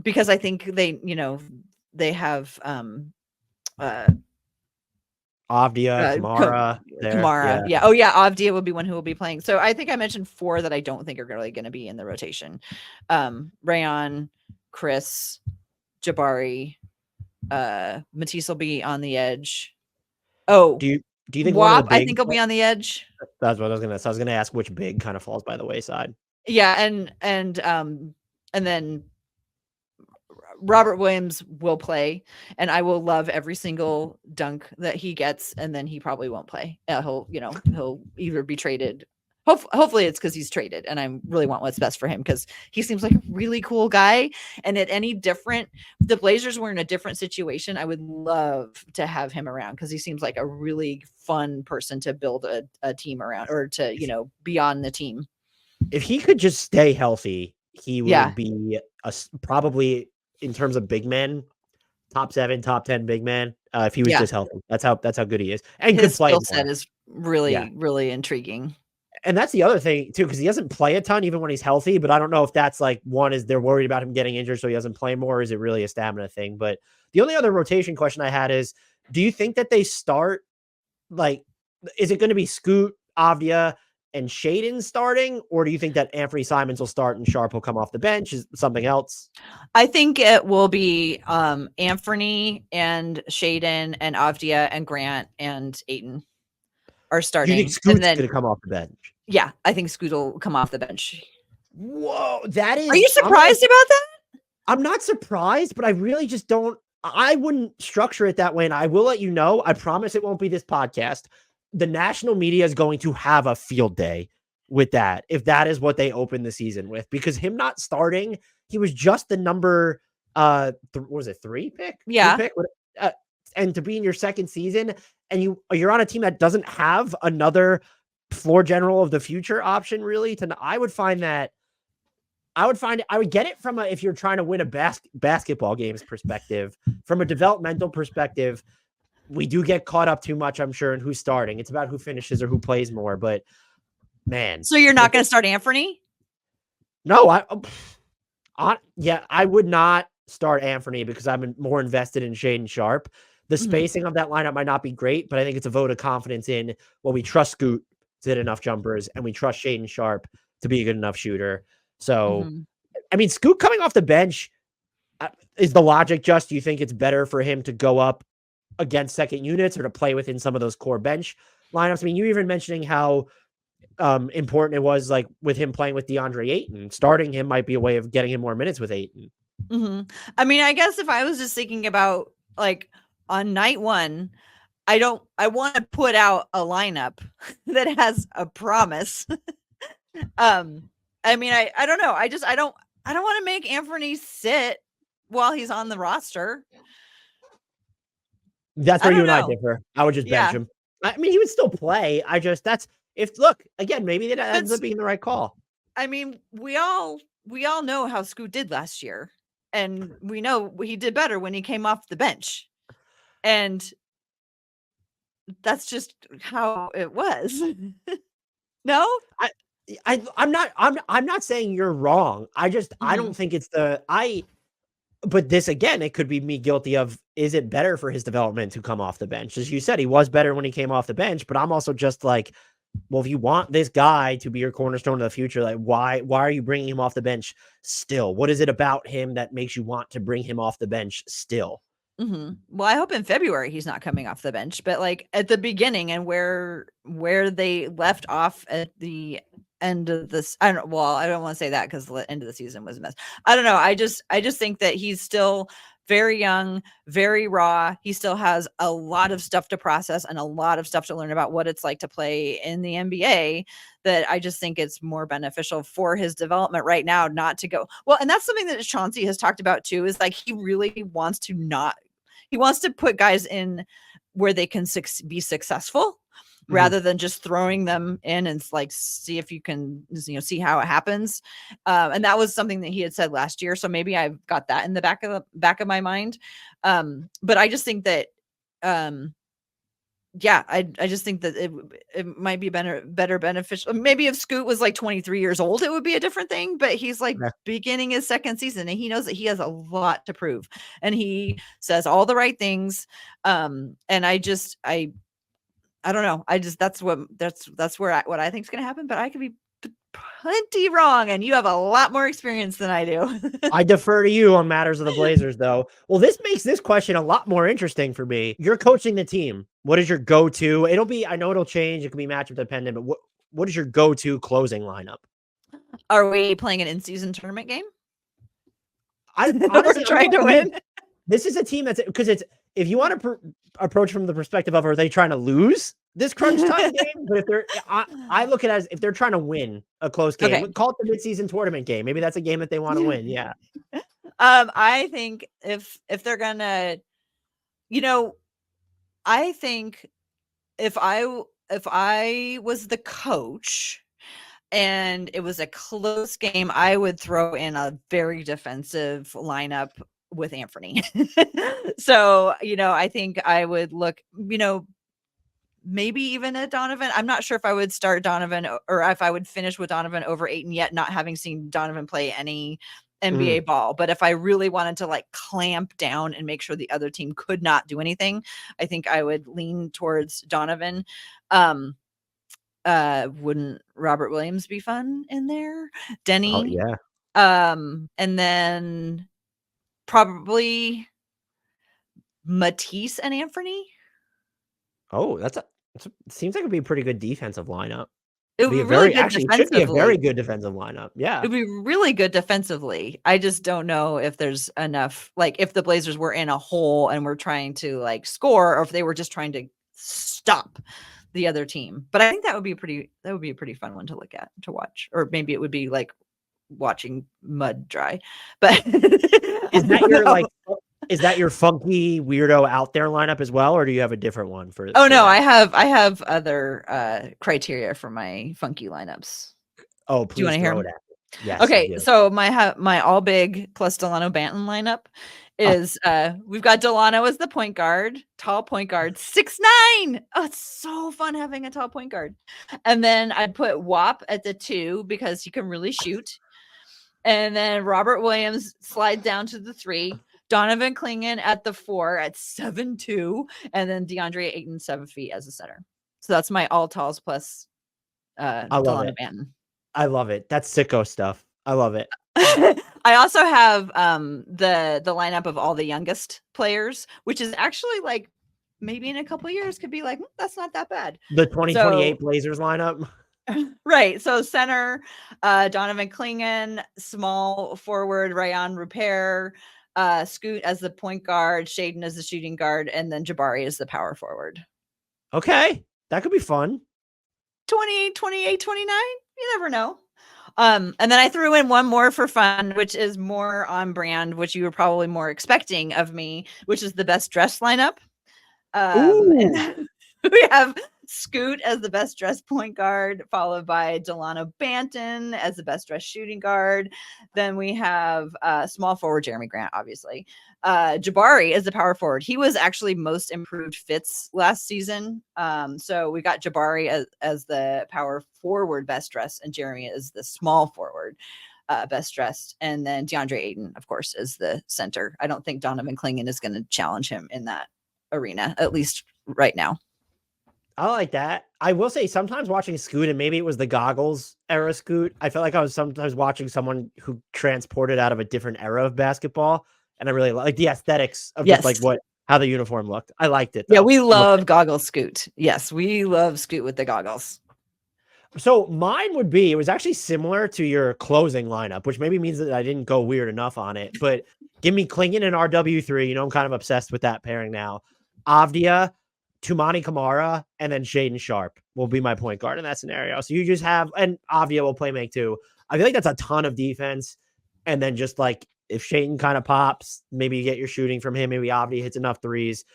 Because I think they have
Avdija, Camara.
Camara. Yeah. Oh, yeah. Avdija will be one who will be playing. So I think I mentioned 4 that I don't think are really going to be in the rotation. Rayan, Kris, Jabari, Matisse will be on the edge. Oh,
do you think
Duop, I think, will be on the edge?
That's what I was going to say. I was going to ask which big kind of falls by the wayside.
Yeah. And then Robert Williams will play, and I will love every single dunk that he gets, and then he probably won't play. He'll either be traded. Hopefully it's because he's traded, and I really want what's best for him, because he seems like a really cool guy. And the Blazers were in a different situation, I would love to have him around, because he seems like a really fun person to build a team around, or to, be on the team.
If he could just stay healthy, he would be probably, in terms of big men, top 7, top 10 big man. If he was just healthy, that's how good he is. And
his skill set is really, really intriguing.
And that's the other thing too, because he doesn't play a ton even when he's healthy. But I don't know if that's like, one is they're worried about him getting injured, so he doesn't play more. Or is it really a stamina thing? But the only other rotation question I had is, do you think that they start, like, is it going to be Scoot, Avdija, and Shaedon starting, or do you think that Anthony Simons will start and Sharpe will come off the bench? Is something else?
I think it will be Anthony and Shaedon and Avdija and Grant and Ayton are starting.
You think Scoot's going to come off the bench?
Yeah, I think Scoot will come off the bench.
Whoa, that is.
Are you surprised about that?
I'm not surprised, but I really just don't. I wouldn't structure it that way, and I will let you know. I promise it won't be this podcast. The national media is going to have a field day with that, if that is what they open the season with, because him not starting, he was just the number, what was it, 3 pick?
Yeah.
2 pick? And to be in your second season, and you're on a team that doesn't have another floor general of the future option, really, I would get it from if you're trying to win a basketball games perspective, from a developmental perspective. We do get caught up too much, I'm sure, in who's starting. It's about who finishes or who plays more. But man,
so you're not going to start Anthony?
No, I would not start Anthony, because I'm more invested in Shaedon Sharpe. The spacing of that lineup might not be great, but I think it's a vote of confidence in, well, we trust Scoot to hit enough jumpers, and we trust Shaedon Sharpe to be a good enough shooter. So, I mean, Scoot coming off the bench, is the logic just, do you think it's better for him to go up against second units or to play within some of those core bench lineups. I mean, you even mentioning how important it was, like with him playing with Deandre Ayton. Starting him might be a way of getting him more minutes with Ayton.
I mean, I guess if I was just thinking about like on night one, I want to put out a lineup that has a promise. I mean, I don't know. I don't want to make Anthony sit while he's on the roster.
That's where you and I differ. I would just bench him. I mean, he would still play. Look, again, maybe that ends up being the right call.
I mean, we all know how Scoot did last year, and we know he did better when he came off the bench. And that's just how it was. No?
I'm not saying you're wrong. I don't think it's but this again, it could be me guilty of, is it better for his development to come off the bench? As you said, he was better when he came off the bench, but I'm also just like, well, if you want this guy to be your cornerstone of the future, like why are you bringing him off the bench still? What is it about him that makes you want to bring him off the bench still?
Well, I hope in February he's not coming off the bench, but like at the beginning and where they left off at the end of this, I don't want to say that because the end of the season was a mess. I don't know. I just think that he's still very young, very raw. He still has a lot of stuff to process and a lot of stuff to learn about what it's like to play in the NBA, that I just think it's more beneficial for his development right now not to go. Well, and that's something that Chauncey has talked about too, is like he really wants to put guys in where they can be successful rather than just throwing them in and like see if you can, see how it happens. And that was something that he had said last year. So maybe I've got that in the back of my mind. But I just think that, I just think that it might be better beneficial. Maybe if Scoot was like 23 years old, it would be a different thing, but he's like beginning his second season and he knows that he has a lot to prove and he says all the right things. And I don't know. That's what I think is going to happen, but I could be plenty wrong. And you have a lot more experience than I do.
I defer to you on matters of the Blazers though. Well, this makes this question a lot more interesting for me. You're coaching the team. What is your go-to? I know it'll change. It can be matchup dependent, but what is your go-to closing lineup?
Are we playing an in-season tournament game?
Honestly,
trying to win.
This is a team that's, because if you want to approach from the perspective of, are they trying to lose this crunch time game? But if I look at it as if they're trying to win a close game, call it the midseason tournament game. Maybe that's a game that they want to win. Yeah.
I think if they're gonna, I think if I was the coach and it was a close game, I would throw in a very defensive lineup with Anthony. So, I think I would look, maybe even at Donovan. I'm not sure if I would start Donovan or if I would finish with Donovan over Ayton yet, not having seen Donovan play any NBA ball. But if I really wanted to like clamp down and make sure the other team could not do anything, I think I would lean towards Donovan. Wouldn't Robert Williams be fun in there? Deni.
Oh, yeah.
And then probably Matisse and Anthony.
Oh, seems like it'd be a pretty good defensive lineup.
It would be really good defensively.
It should be a very good defensive lineup. Yeah.
It'd be really good defensively. I just don't know if there's enough, like if the Blazers were in a hole and were trying to like score, or if they were just trying to stop the other team. But I think that would be a pretty fun one to watch. Or maybe it would be like watching mud dry. But
is that your funky weirdo out there lineup as well, or do you have a different one for?
Oh no, I have other criteria for my funky lineups.
Oh, please, do you want to hear them?
Yes. Okay, so my all big plus Dalano Banton lineup is we've got Dalano as the point guard, tall point guard, 6'9". Oh, it's so fun having a tall point guard. And then I'd put Duop at the 2 because he can really shoot. And then Robert Williams slides down to the 3. Donovan Clingan at the 4 at 7'2", and then Deandre Ayton 7 feet as a center. So that's my all talls plus Dalano Banton.
I love it. That's sicko stuff. I love it.
I also have the lineup of all the youngest players, which is actually like maybe in a couple years could be like, that's not that bad.
The 2028
So,
Blazers lineup.
right. So center, Donovan Clingan, small forward, Rayan Rupert, Scoot as the point guard, Shaedon as the shooting guard, and then Jabari as the power forward.
Okay. That could be fun.
28, 29. You never know. And then I threw in one more for fun, which is more on brand, which you were probably more expecting of me, which is the best dress lineup. And we have Scoot as the best dressed point guard, followed by Dalano Banton as the best dressed shooting guard. Then we have small forward Jeremy Grant, obviously. Jabari as the power forward. He was actually most improved fits last season. So we got Jabari as the power forward best dressed, and Jeremy is the small forward best dressed. And then Deandre Ayton, of course, is the center. I don't think Donovan Clingan is going to challenge him in that arena, at least right now.
I like that. I will say sometimes watching Scoot, and maybe it was the goggles era Scoot, I felt like I was sometimes watching someone who transported out of a different era of basketball. And I really like the aesthetics of just like how the uniform looked. I liked it.
Yeah, we love goggles Scoot. Yes, we love Scoot with the goggles.
So mine would be, it was actually similar to your closing lineup, which maybe means that I didn't go weird enough on it, but give me Clingan and RW3. You know, I'm kind of obsessed with that pairing now. Avdija, Toumani Camara, and then Shaedon Sharpe will be my point guard in that scenario. So you just have, and Avdija will play make too. I feel like that's a ton of defense. And then just like, if Shaedon kind of pops, maybe you get your shooting from him. Maybe Avdija hits enough threes.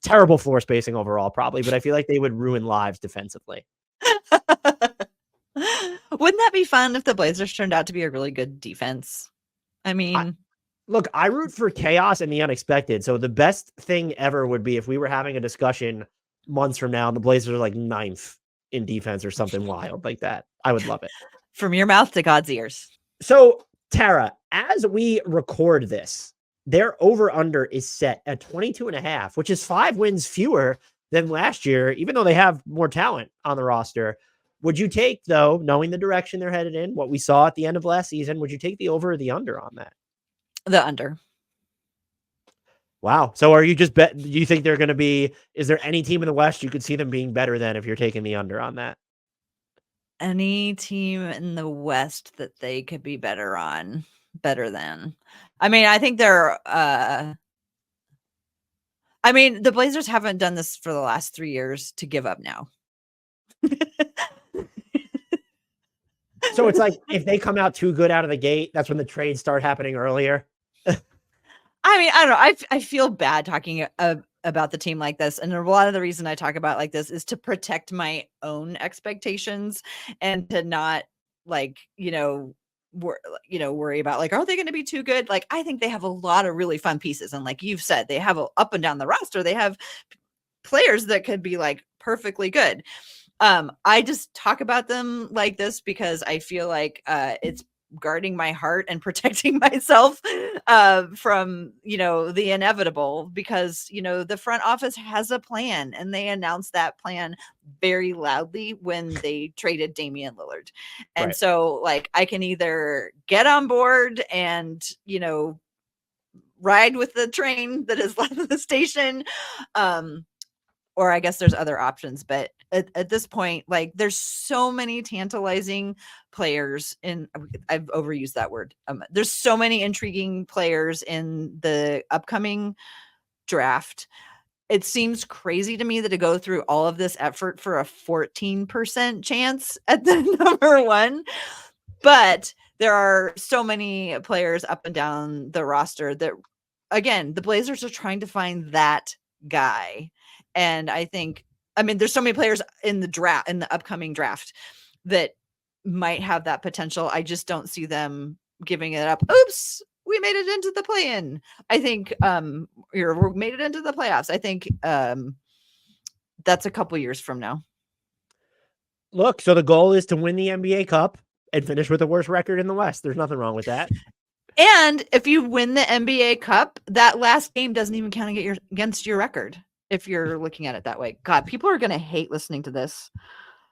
Terrible floor spacing overall, probably, but I feel like they would ruin lives defensively.
Wouldn't that be fun if the Blazers turned out to be a really good defense? I mean,
look, I root for chaos and the unexpected. So the best thing ever would be if we were having a discussion months from now and the Blazers are like 9th in defense or something wild like that. I would love it.
From your mouth to God's ears.
So, Tara, as we record this, their over-under is set at 22.5, which is 5 wins fewer than last year, even though they have more talent on the roster. Would you take, though, knowing the direction they're headed in, what we saw at the end of last season, would you take the over or the under on that?
The under.
Wow. So are you just do you think they're going to be, is there any team in the West you could see them being better than if you're taking the under on that?
Any team in the West that they could be better than. I mean, I think they're, the Blazers haven't done this for the last 3 years to give up now.
So it's like, if they come out too good out of the gate, that's when the trades start happening earlier.
I mean, I don't know. I feel bad talking about the team like this. And a lot of the reason I talk about it like this is to protect my own expectations and to not worry about like, are they going to be too good? Like, I think they have a lot of really fun pieces. And like you've said, they have up and down the roster, they have players that could be like perfectly good. I just talk about them like this because I feel like it's guarding my heart and protecting myself from, the inevitable, because, the front office has a plan and they announced that plan very loudly when they traded Damian Lillard. And
right.
So like, I can either get on board and, ride with the train that has left the station, or I guess there's other options, but at this point, like there's so many tantalizing players I've overused that word. There's so many intriguing players in the upcoming draft. It seems crazy to me that to go through all of this effort for a 14% chance at the number one, but there are so many players up and down the roster that, again, the Blazers are trying to find that guy. And I think, there's so many players in the upcoming draft that might have that potential. I just don't see them giving it up. Oops, we made it into the play-in. I think we made it into the playoffs. I think that's a couple years from now.
Look, so the goal is to win the NBA Cup and finish with the worst record in the West. There's nothing wrong with that.
And if you win the NBA Cup, that last game doesn't even count against your record. If you're looking at it that way. God, people are going to hate listening to this.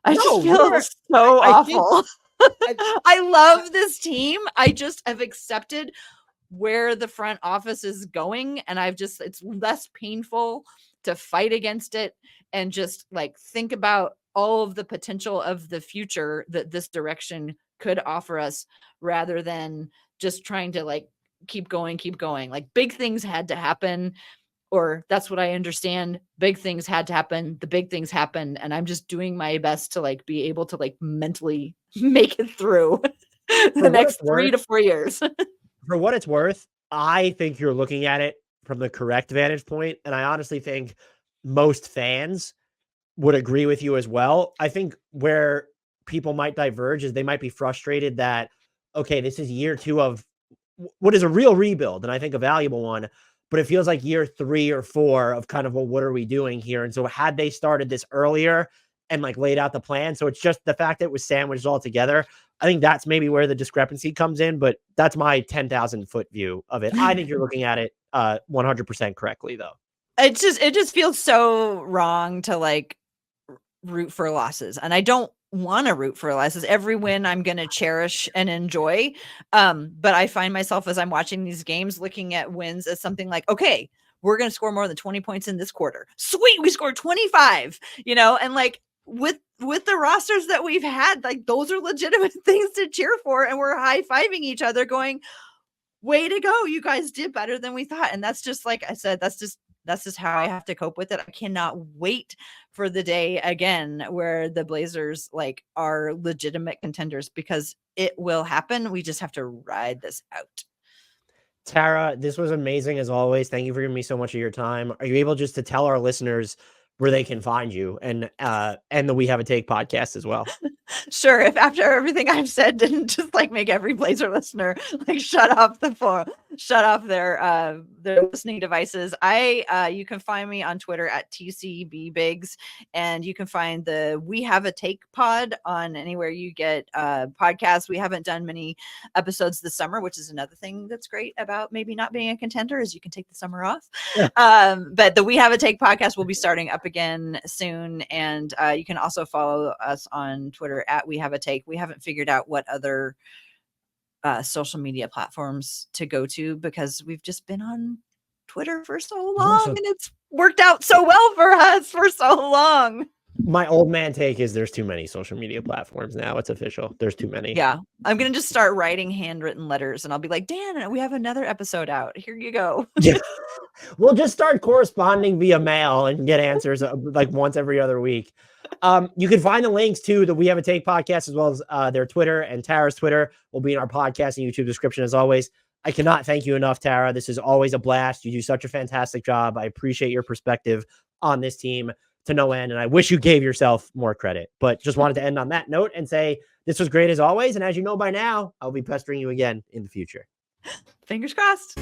I just feel so awful. I love this team. I just have accepted where the front office is going. And it's less painful to fight against it and just like think about all of the potential of the future that this direction could offer us, rather than just trying to like keep going. Like big things had to happen, or that's what I understand. Big things had to happen. The big things happened. And I'm just doing my best to like be able to like mentally make it through the next 3 to 4 years.
For what it's worth, I think you're looking at it from the correct vantage point. And I honestly think most fans would agree with you as well. I think where people might diverge is they might be frustrated that, okay, this is year 2 of what is a real rebuild, and I think a valuable one, but it feels like year 3 or 4 of kind of, well, what are we doing here? And so had they started this earlier and like laid out the plan, so it's just the fact that it was sandwiched all together, I think that's maybe where the discrepancy comes in, but that's my 10,000 foot view of it. I think you're looking at it 100% correctly, though.
It just feels so wrong to like root for losses, and I don't want to root for losses. Every win I'm going to cherish and enjoy. But I find myself as I'm watching these games looking at wins as something like, okay, we're going to score more than 20 points in this quarter. Sweet, we scored 25, and like with the rosters that we've had, like those are legitimate things to cheer for, and we're high-fiving each other going, way to go, you guys did better than we thought. And that's just, like I said, that's just how I have to cope with it. I cannot wait for the day again where the Blazers like are legitimate contenders, because it will happen. We just have to ride this out.
Tara, this was amazing as always. Thank you for giving me so much of your time. Are you able just to tell our listeners where they can find you and the We Have a Take podcast as well?
Sure. If after everything I've said didn't just like make every Blazer listener like shut off their listening devices, you can find me on Twitter at TCBBigs, and you can find the We Have a Take pod on anywhere you get podcasts. We haven't done many episodes this summer, which is another thing that's great about maybe not being a contender, is you can take the summer off. Yeah. But the We Have a Take podcast will be starting up again soon, and you can also follow us on Twitter at We Have a Take. We haven't figured out what other social media platforms to go to, because we've just been on Twitter for so long, and it's worked out so well for us for so long.
My old man take is there's too many social media platforms now. It's official. There's too many.
Yeah. I'm going to just start writing handwritten letters, and I'll be like, Dan, we have another episode out. Here you go.
Yeah. We'll just start corresponding via mail and get answers like once every other week. You can find the links to the We Have a Take podcast, as well as their Twitter, and Tara's Twitter will be in our podcast and YouTube description as always. I cannot thank you enough, Tara. This is always a blast. You do such a fantastic job. I appreciate your perspective on this team to no end, and I wish you gave yourself more credit, but just wanted to end on that note and say this was great as always. And as you know by now, I'll be pestering you again in the future.
Fingers crossed.